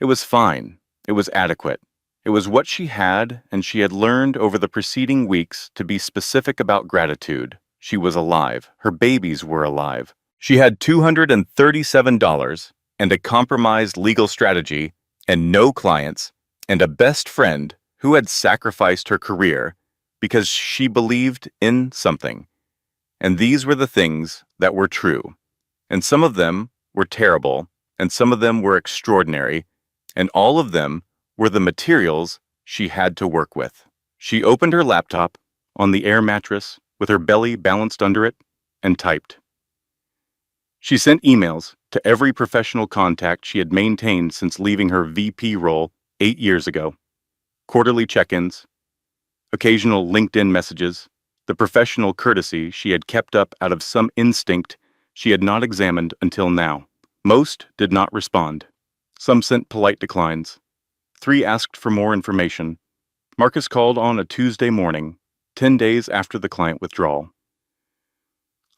Speaker 2: It was fine. It was adequate. It was what she had, and she had learned over the preceding weeks to be specific about gratitude. She was alive. Her babies were alive. She had $237 and a compromised legal strategy and no clients and a best friend who had sacrificed her career because she believed in something. And these were the things that were true. And some of them were terrible, and some of them were extraordinary, and all of them were the materials she had to work with. She opened her laptop on the air mattress with her belly balanced under it and typed. She sent emails to every professional contact she had maintained since leaving her VP role 8 years ago. Quarterly check-ins, occasional LinkedIn messages, the professional courtesy she had kept up out of some instinct she had not examined until now. Most did not respond. Some sent polite declines. 3 asked for more information. Marcus called on a Tuesday morning, 10 days after the client withdrawal.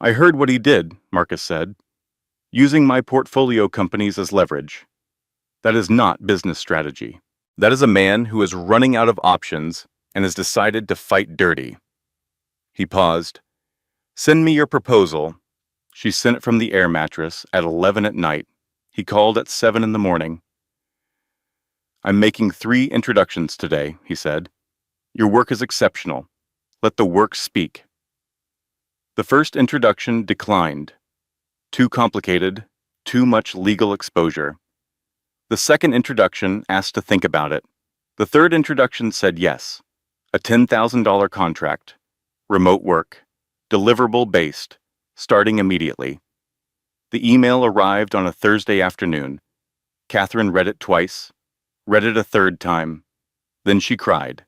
Speaker 2: I heard what he did, Marcus said, using my portfolio companies as leverage. That is not business strategy. That is a man who is running out of options and has decided to fight dirty. He paused. Send me your proposal. She sent it from the air mattress at 11 at night. He called at 7 in the morning. I'm making 3 introductions today, he said. Your work is exceptional. Let the work speak. The first introduction declined. Too complicated, too much legal exposure. The second introduction asked to think about it. The third introduction said yes. A $10,000 contract. Remote work. Deliverable based. Starting immediately. The email arrived on a Thursday afternoon. Catherine read it twice. Read it a third time. Then she cried.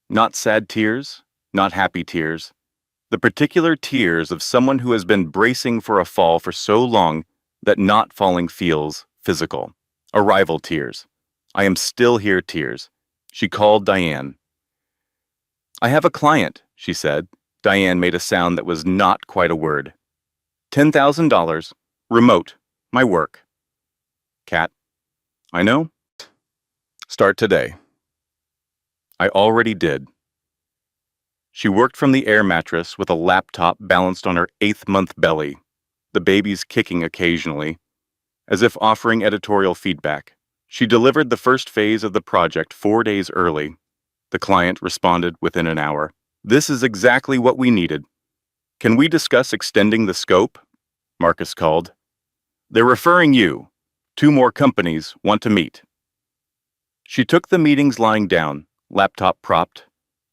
Speaker 2: Not sad tears, not happy tears. The particular tears of someone who has been bracing for a fall for so long that not falling feels physical. Arrival tears. I am still here tears. She called Diane. I have a client, she said. Diane made a sound that was not quite a word. $10,000. Remote. My work. Cat. I know. Start today. I already did. She worked from the air mattress with a laptop balanced on her 8th-month belly, the babies kicking occasionally, as if offering editorial feedback. She delivered the first phase of the project 4 days early. The client responded within an hour. This is exactly what we needed. Can we discuss extending the scope? Marcus called. They're referring you. 2 more companies want to meet. She took the meetings lying down, laptop propped,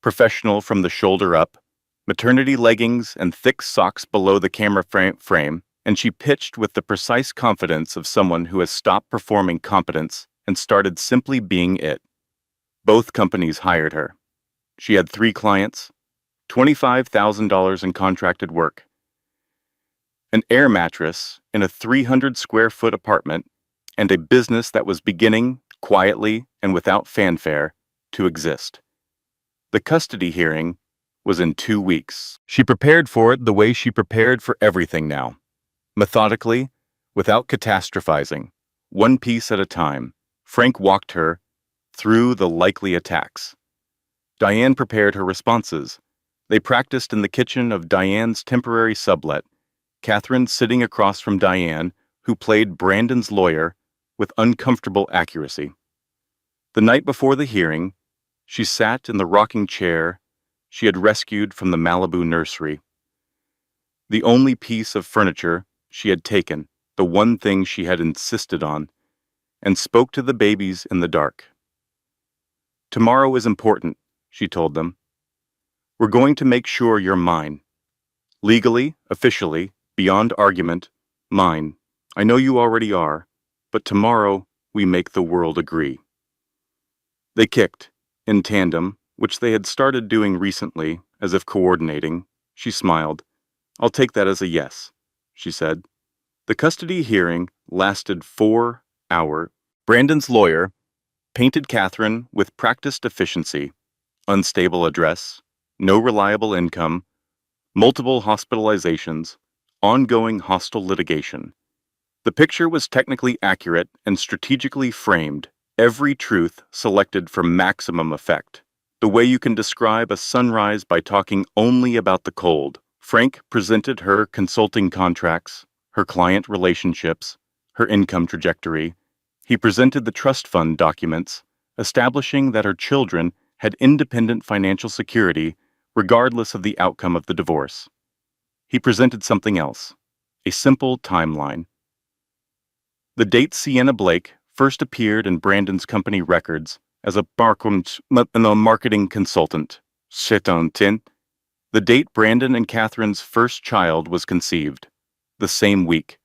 Speaker 2: professional from the shoulder up, maternity leggings and thick socks below the camera frame, and she pitched with the precise confidence of someone who has stopped performing competence and started simply being it. Both companies hired her. She had 3 clients, $25,000 in contracted work, an air mattress in a 300-square-foot apartment, and a business that was beginning, quietly and without fanfare, to exist. The custody hearing was in 2 weeks. She prepared for it the way she prepared for everything now. Methodically, without catastrophizing, one piece at a time, Frank walked her through the likely attacks. Diane prepared her responses. They practiced in the kitchen of Diane's temporary sublet, Catherine sitting across from Diane, who played Brandon's lawyer with uncomfortable accuracy. The night before the hearing, she sat in the rocking chair she had rescued from the Malibu nursery. The only piece of furniture she had taken, the one thing she had insisted on, and spoke to the babies in the dark. Tomorrow is important, she told them. We're going to make sure you're mine. Legally, officially, beyond argument, mine. I know you already are, but tomorrow we make the world agree. They kicked, in tandem, which they had started doing recently, as if coordinating. She smiled. I'll take that as a yes, she said. The custody hearing lasted 4 hours. Brandon's lawyer painted Catherine with practiced efficiency, unstable address, no reliable income, multiple hospitalizations, ongoing hostile litigation. The picture was technically accurate and strategically framed, Every truth selected for maximum effect. The way you can describe a sunrise by talking only about the cold. Frank presented her consulting contracts, her client relationships, her income trajectory. He presented the trust fund documents, establishing that her children had independent financial security regardless of the outcome of the divorce. He presented something else, a simple timeline. The date Sienna Blake first appeared in Brandon's company records as a marketing consultant. The date Brandon and Catherine's first child was conceived. The same week.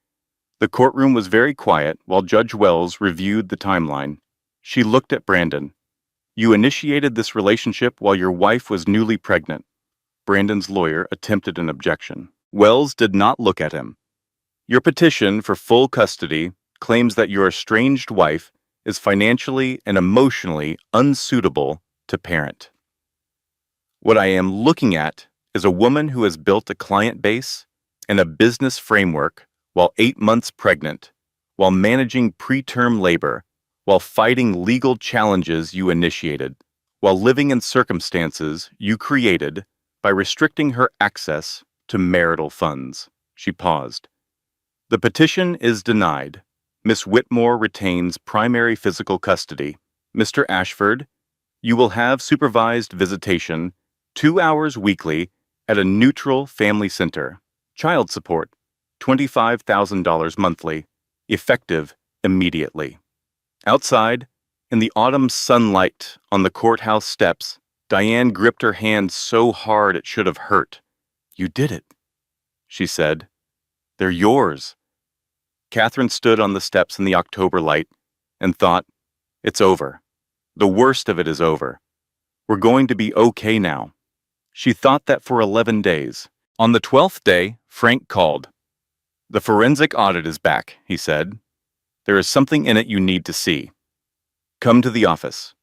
Speaker 2: The courtroom was very quiet while Judge Wells reviewed the timeline. She looked at Brandon. You initiated this relationship while your wife was newly pregnant. Brandon's lawyer attempted an objection. Wells did not look at him. Your petition for full custody claims that your estranged wife is financially and emotionally unsuitable to parent. What I am looking at is a woman who has built a client base and a business framework while 8 months pregnant, while managing preterm labor, while fighting legal challenges you initiated, while living in circumstances you created by restricting her access to marital funds. She paused. The petition is denied. Miss Whitmore retains primary physical custody. Mr. Ashford, you will have supervised visitation 2 hours weekly at a neutral family center. Child support, $25,000 monthly, effective immediately. Outside, in the autumn sunlight on the courthouse steps, Diane gripped her hand so hard it should have hurt. You did it, she said. They're yours. Catherine stood on the steps in the October light and thought, it's over. The worst of it is over. We're going to be okay now. She thought that for 11 days. On the 12th day, Frank called. The forensic audit is back, he said. There is something in it you need to see. Come to the office.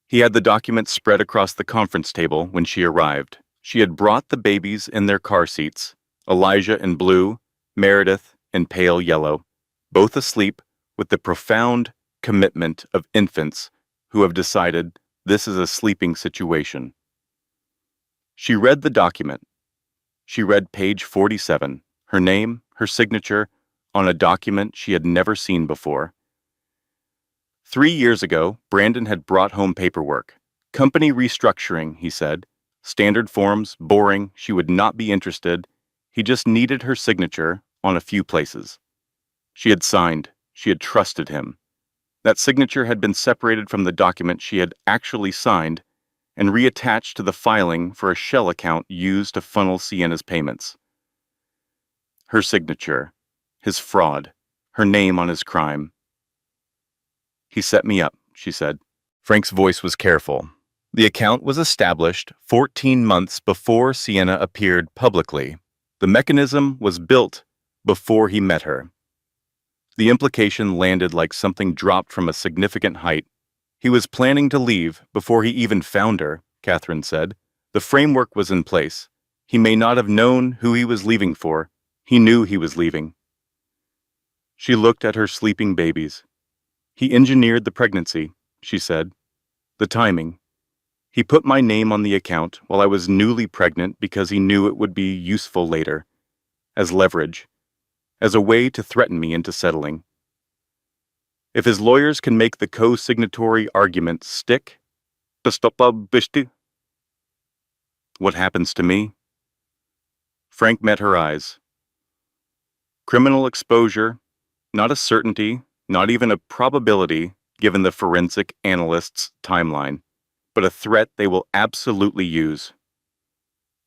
Speaker 2: He had the documents spread across the conference table when she arrived. She had brought the babies in their car seats, Elijah in blue, Meredith in pale yellow, both asleep with the profound commitment of infants who have decided this is a sleeping situation. She read the document. She read page 47, her name, her signature, on a document she had never seen before. 3 years ago, Brandon had brought home paperwork. Company restructuring, he said. Standard forms, boring, she would not be interested. He just needed her signature on a few places. She had signed. She had trusted him. That signature had been separated from the document she had actually signed and reattached to the filing for a shell account used to funnel Sienna's payments. Her signature, his fraud, her name on his crime. He set me up, she said. Frank's voice was careful. The account was established 14 months before Sienna appeared publicly. The mechanism was built before he met her. The implication landed like something dropped from a significant height. He was planning to leave before he even found her, Catherine said. The framework was in place. He may not have known who he was leaving for. He knew he was leaving. She looked at her sleeping babies. He engineered the pregnancy, she said. The timing. He put my name on the account while I was newly pregnant because he knew it would be useful later, as leverage, as a way to threaten me into settling. If his lawyers can make the co-signatory argument stick, what happens to me? Frank met her eyes. Criminal exposure, not a certainty, not even a probability given the forensic analyst's timeline, but a threat they will absolutely use.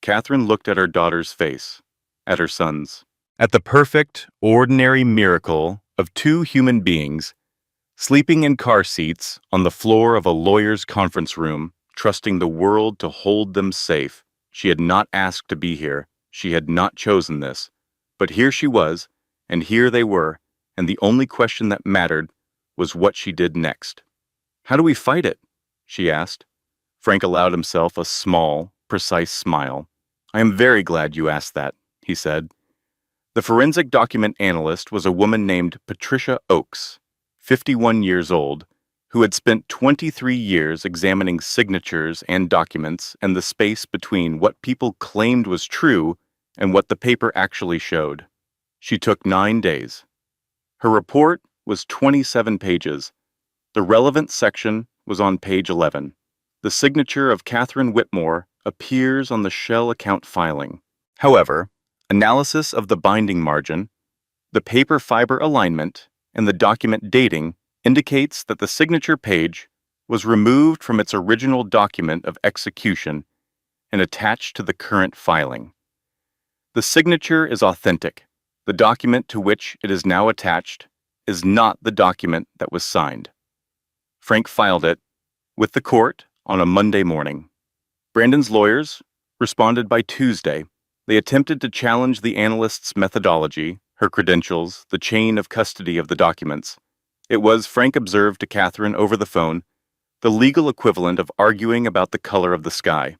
Speaker 2: Catherine looked at her daughter's face, at her son's, at the perfect, ordinary miracle of two human beings sleeping in car seats on the floor of a lawyer's conference room, trusting the world to hold them safe. She had not asked to be here. She had not chosen this. But here she was, and here they were, and the only question that mattered was what she did next. How do we fight it? She asked. Frank allowed himself a small, precise smile. I am very glad you asked that, he said. The forensic document analyst was a woman named Patricia Oakes, 51 years old, who had spent 23 years examining signatures and documents and the space between what people claimed was true and what the paper actually showed. She took 9 days. Her report was 27 pages. The relevant section was on page 11. The signature of Catherine Whitmore appears on the shell account filing. However, analysis of the binding margin, the paper fiber alignment, and the document dating indicates that the signature page was removed from its original document of execution and attached to the current filing. The signature is authentic. The document to which it is now attached is not the document that was signed. Frank filed it with the court on a Monday morning. Brandon's lawyers responded by Tuesday. They attempted to challenge the analyst's methodology, her credentials, the chain of custody of the documents. It was, Frank observed to Catherine over the phone, the legal equivalent of arguing about the color of the sky.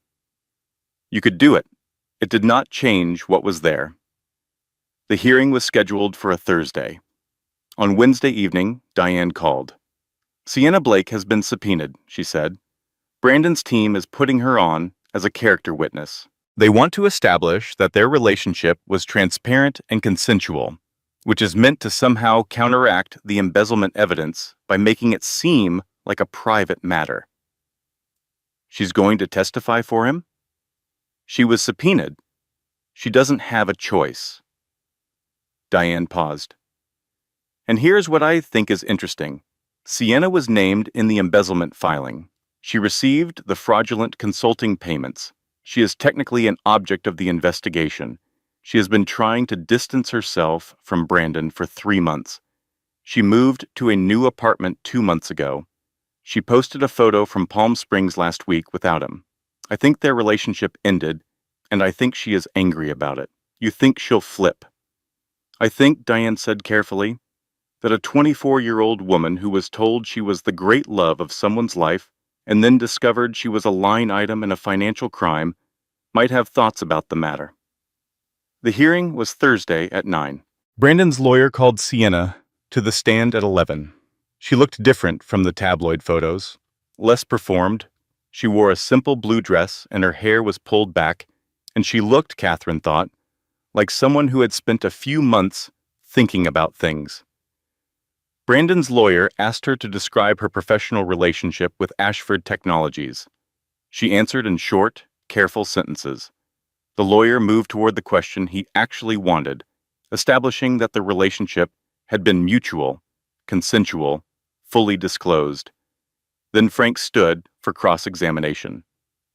Speaker 2: You could do it. It did not change what was there. The hearing was scheduled for a Thursday. On Wednesday evening, Diane called. Sienna Blake has been subpoenaed, she said. Brandon's team is putting her on as a character witness. They want to establish that their relationship was transparent and consensual, which is meant to somehow counteract the embezzlement evidence by making it seem like a private matter. She's going to testify for him? She was subpoenaed. She doesn't have a choice. Diane paused. And here's what I think is interesting. Sienna was named in the embezzlement filing. She received the fraudulent consulting payments. She is technically an object of the investigation. She has been trying to distance herself from Brandon for 3 months. She moved to a new apartment 2 months ago. She posted a photo from Palm Springs last week without him. I think their relationship ended, and I think she is angry about it. You think she'll flip? I think, Diane said carefully, that a 24-year-old woman who was told she was the great love of someone's life and then discovered she was a line item in a financial crime might have thoughts about the matter. The hearing was Thursday at 9. Brandon's lawyer called Sienna to the stand at 11. She looked different from the tabloid photos, less performed. She wore a simple blue dress and her hair was pulled back, and she looked, Catherine thought, like someone who had spent a few months thinking about things. Brandon's lawyer asked her to describe her professional relationship with Ashford Technologies. She answered in short, careful sentences. The lawyer moved toward the question he actually wanted, establishing that the relationship had been mutual, consensual, fully disclosed. Then Frank stood for cross-examination.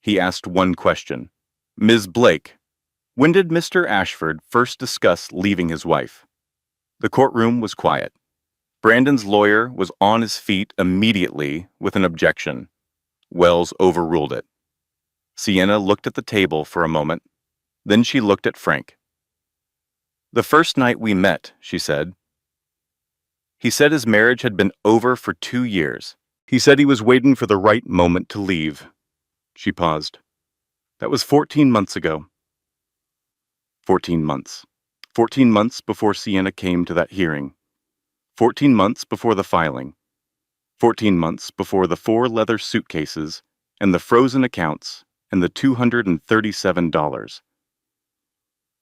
Speaker 2: He asked one question. Ms. Blake, when did Mr. Ashford first discuss leaving his wife? The courtroom was quiet. Brandon's lawyer was on his feet immediately with an objection. Wells overruled it. Sienna looked at the table for a moment. Then she looked at Frank. The first night we met, she said. He said his marriage had been over for 2 years. He said he was waiting for the right moment to leave. She paused. That was 14 months ago. 14 months. 14 months before Sienna came to that hearing. 14 months before the filing. 14 months before the 4 leather suitcases and the frozen accounts and the $237.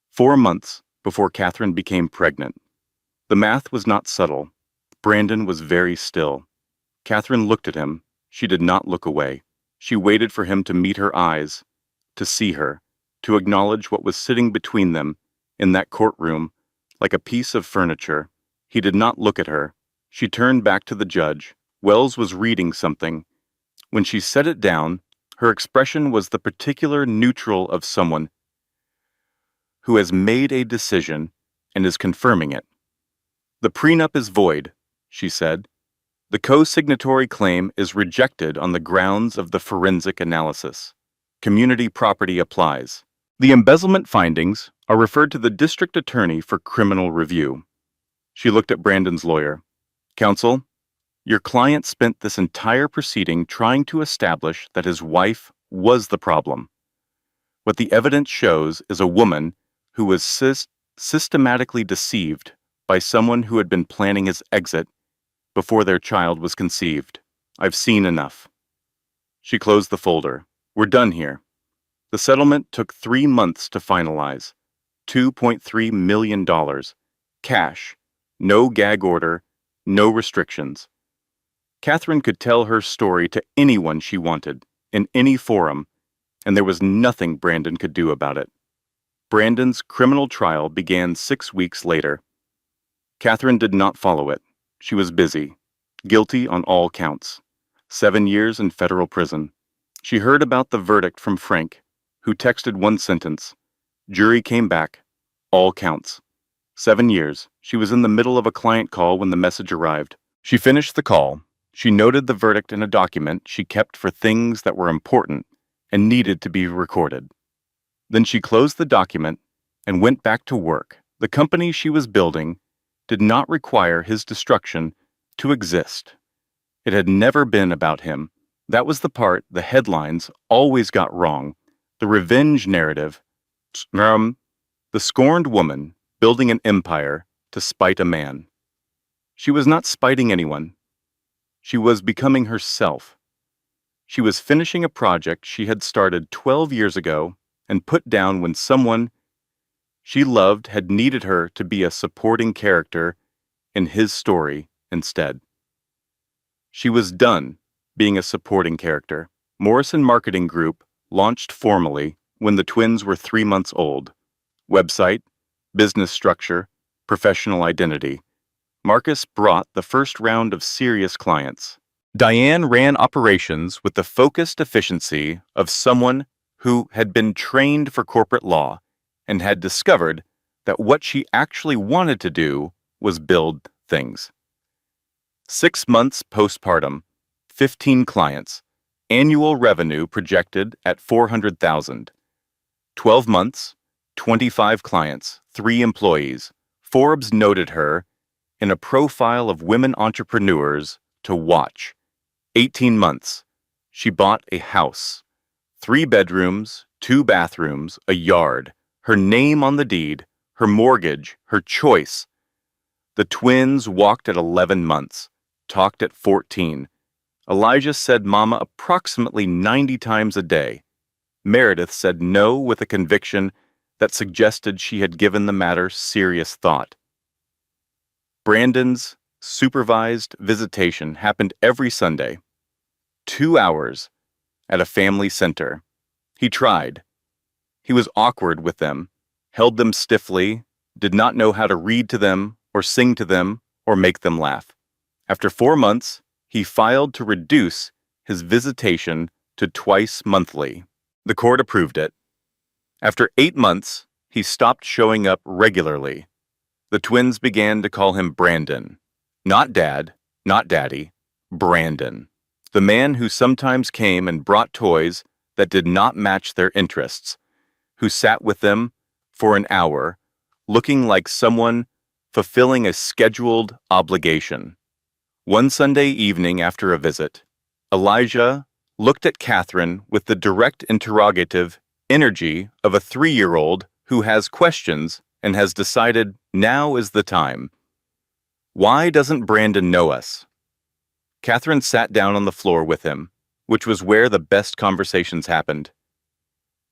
Speaker 2: 4 months before Catherine became pregnant. The math was not subtle. Brandon was very still. Catherine looked at him. She did not look away. She waited for him to meet her eyes, to see her, to acknowledge what was sitting between them in that courtroom like a piece of furniture. He did not look at her. She turned back to the judge. Wells was reading something. When she set it down, her expression was the particular neutral of someone who has made a decision and is confirming it. The prenup is void, she said. The co-signatory claim is rejected on the grounds of the forensic analysis. Community property applies. The embezzlement findings are referred to the district attorney for criminal review. She looked at Brandon's lawyer. Counsel, your client spent this entire proceeding trying to establish that his wife was the problem. What the evidence shows is a woman who was systematically deceived by someone who had been planning his exit before their child was conceived. I've seen enough. She closed the folder. We're done here. The settlement took 3 months to finalize. $2.3 million. Cash. No gag order. No restrictions. Catherine could tell her story to anyone she wanted, in any forum, and there was nothing Brandon could do about it. Brandon's criminal trial began 6 weeks later. Catherine did not follow it. She was busy. Guilty on all counts. 7 years in federal prison. She heard about the verdict from Frank, who texted one sentence. Jury came back. All counts. 7 years. She was in the middle of a client call when the message arrived. She finished the call. She noted the verdict in a document she kept for things that were important and needed to be recorded. Then she closed the document and went back to work. The company she was building did not require his destruction to exist. It had never been about him. That was the part the headlines always got wrong. The revenge narrative. The scorned woman building an empire to spite a man. She was not spiting anyone. She was becoming herself. She was finishing a project she had started 12 years ago and put down when someone she loved had needed her to be a supporting character in his story instead. She was done being a supporting character. Morrison Marketing Group launched formally when the twins were 3 months old. Website, business structure, professional identity. Marcus brought the first round of serious clients. Diane ran operations with the focused efficiency of someone who had been trained for corporate law and had discovered that what she actually wanted to do was build things. 6 months postpartum, 15 clients, annual revenue projected at $400,000. 12 months, 25 clients, 3 employees. Forbes noted her in a profile of women entrepreneurs to watch. 18 months, she bought a house. 3 bedrooms, 2 bathrooms, a yard, her name on the deed, her mortgage, her choice. The twins walked at 11 months, talked at 14. Elijah said mama approximately 90 times a day. Meredith said no with a conviction that suggested she had given the matter serious thought. Brandon's supervised visitation happened every Sunday. 2 hours at a family center. He tried. He was awkward with them, held them stiffly, did not know how to read to them or sing to them or make them laugh. After 4 months, he filed to reduce his visitation to twice monthly. The court approved it. After 8 months, he stopped showing up regularly. The twins began to call him Brandon. Not Dad, not Daddy, Brandon. The man who sometimes came and brought toys that did not match their interests, who sat with them for an hour, looking like someone fulfilling a scheduled obligation. One Sunday evening after a visit, Elijah looked at Catherine with the direct interrogative energy of a 3-year-old who has questions and has decided now is the time. Why doesn't Brandon know us? Catherine sat down on the floor with him, which was where the best conversations happened.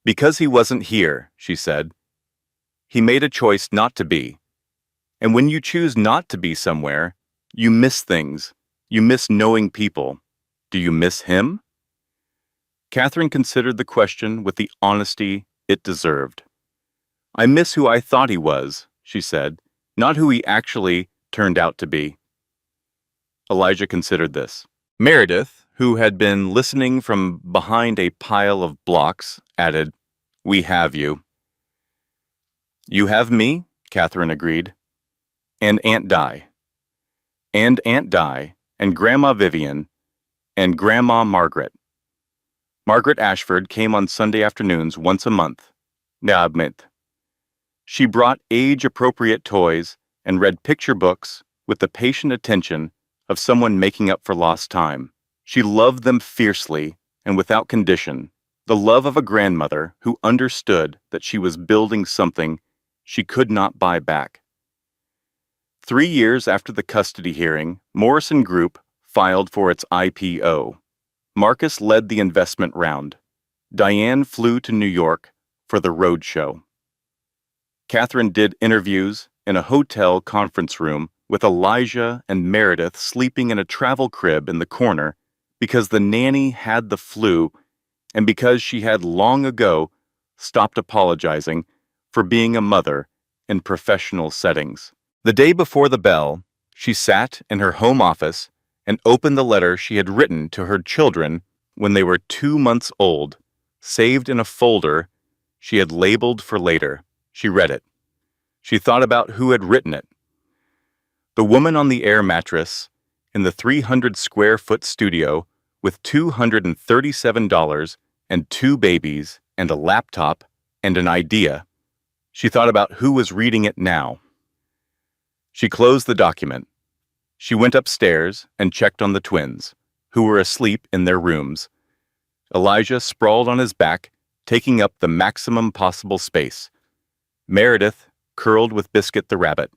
Speaker 2: Because he wasn't here, she said. He made a choice not to be. And when you choose not to be somewhere, you miss things. You miss knowing people. Do you miss him? Catherine considered the question with the honesty it deserved. I miss who I thought he was, she said, not who he actually turned out to be. Elijah considered this. Meredith, who had been listening from behind a pile of blocks, added, We have you. You have me, Catherine agreed. And Aunt Di. And Aunt Di, and Grandma Vivian, and Grandma Margaret. Margaret Ashford came on Sunday afternoons once a month. She brought age-appropriate toys and read picture books with the patient attention of someone making up for lost time. She loved them fiercely and without condition, the love of a grandmother who understood that she was building something she could not buy back. 3 years after the custody hearing, Morrison Group filed for its IPO. Marcus led the investment round. Diane flew to New York for the roadshow. Catherine did interviews in a hotel conference room with Elijah and Meredith sleeping in a travel crib in the corner because the nanny had the flu and because she had long ago stopped apologizing for being a mother in professional settings. The day before the bell, she sat in her home office and opened the letter she had written to her children when they were 2 months old, saved in a folder she had labeled for later. She read it. She thought about who had written it. The woman on the air mattress in the 300-square-foot studio with $237 and 2 babies and a laptop and an idea. She thought about who was reading it now. She closed the document. She went upstairs and checked on the twins, who were asleep in their rooms. Elijah sprawled on his back, taking up the maximum possible space. Meredith curled with Biscuit the rabbit.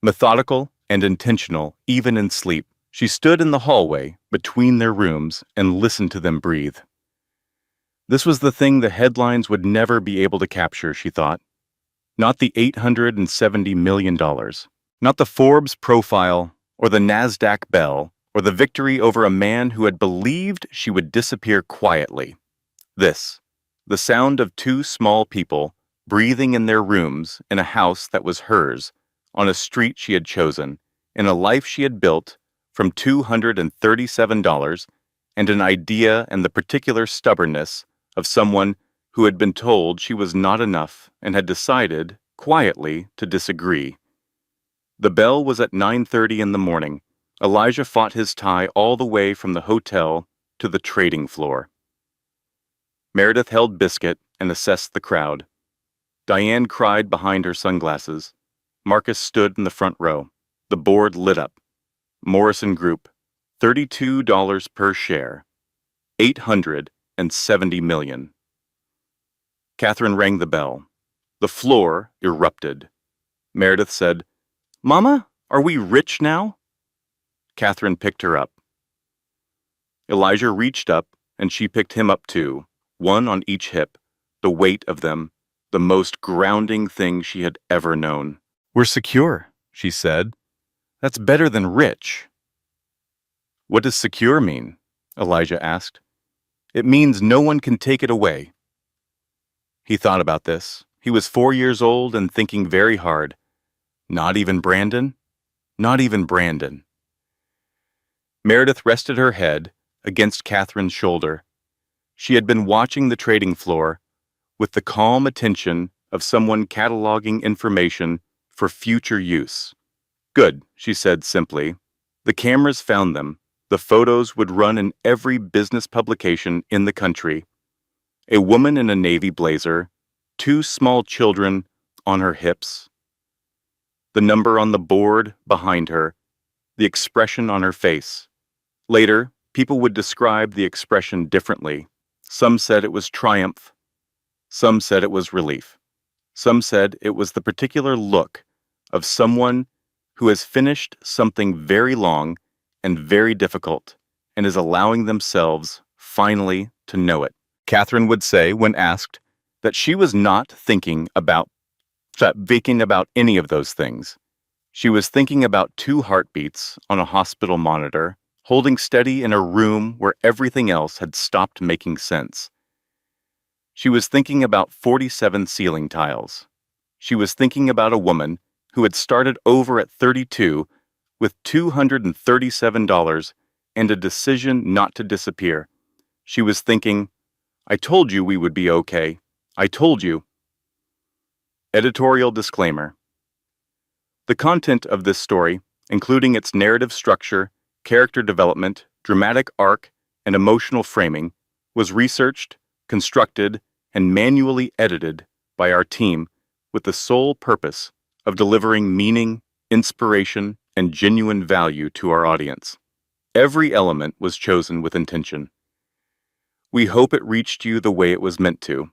Speaker 2: Methodical and intentional, even in sleep, she stood in the hallway between their rooms and listened to them breathe. This was the thing the headlines would never be able to capture, she thought. Not the $870 million, not the Forbes profile or the NASDAQ bell or the victory over a man who had believed she would disappear quietly. This, the sound of 2 small people breathing in their rooms in a house that was hers, on a street she had chosen, in a life she had built from $237 and an idea and the particular stubbornness of someone who had been told she was not enough and had decided, quietly, to disagree. The bell was at 9:30 in the morning. Elijah fought his tie all the way from the hotel to the trading floor. Meredith held Biscuit and assessed the crowd. Diane cried behind her sunglasses. Marcus stood in the front row. The board lit up. Morrison Group, $32 per share, $870 million. Catherine rang the bell. The floor erupted. Meredith said, "Mama, are we rich now?" Catherine picked her up. Elijah reached up, and she picked him up too, one on each hip, the weight of them, the most grounding thing she had ever known. "We're secure," she said. "That's better than rich." "What does secure mean?" Elijah asked. "It means no one can take it away." He thought about this. He was 4 years old and thinking very hard. Not even Brandon? Not even Brandon. Meredith rested her head against Catherine's shoulder. She had been watching the trading floor with the calm attention of someone cataloging information for future use. "Good," she said simply. "The cameras found them. The photos would run in every business publication in the country. A woman in a navy blazer, 2 small children on her hips. The number on the board behind her, the expression on her face. Later, people would describe the expression differently. Some said it was triumph. Some said it was relief. Some said it was the particular look of someone who has finished something very long and very difficult and is allowing themselves, finally, to know it." Catherine would say, when asked, that she was not thinking about any of those things. She was thinking about 2 heartbeats on a hospital monitor, holding steady in a room where everything else had stopped making sense. She was thinking about 47 ceiling tiles. She was thinking about a woman who had started over at 32 with $237 and a decision not to disappear. She was thinking, "I told you we would be okay. I told you." Editorial disclaimer. The content of this story, including its narrative structure, character development, dramatic arc, and emotional framing, was researched, constructed, and manually edited by our team with the sole purpose of delivering meaning, inspiration, and genuine value to our audience. Every element was chosen with intention. We hope it reached you the way it was meant to.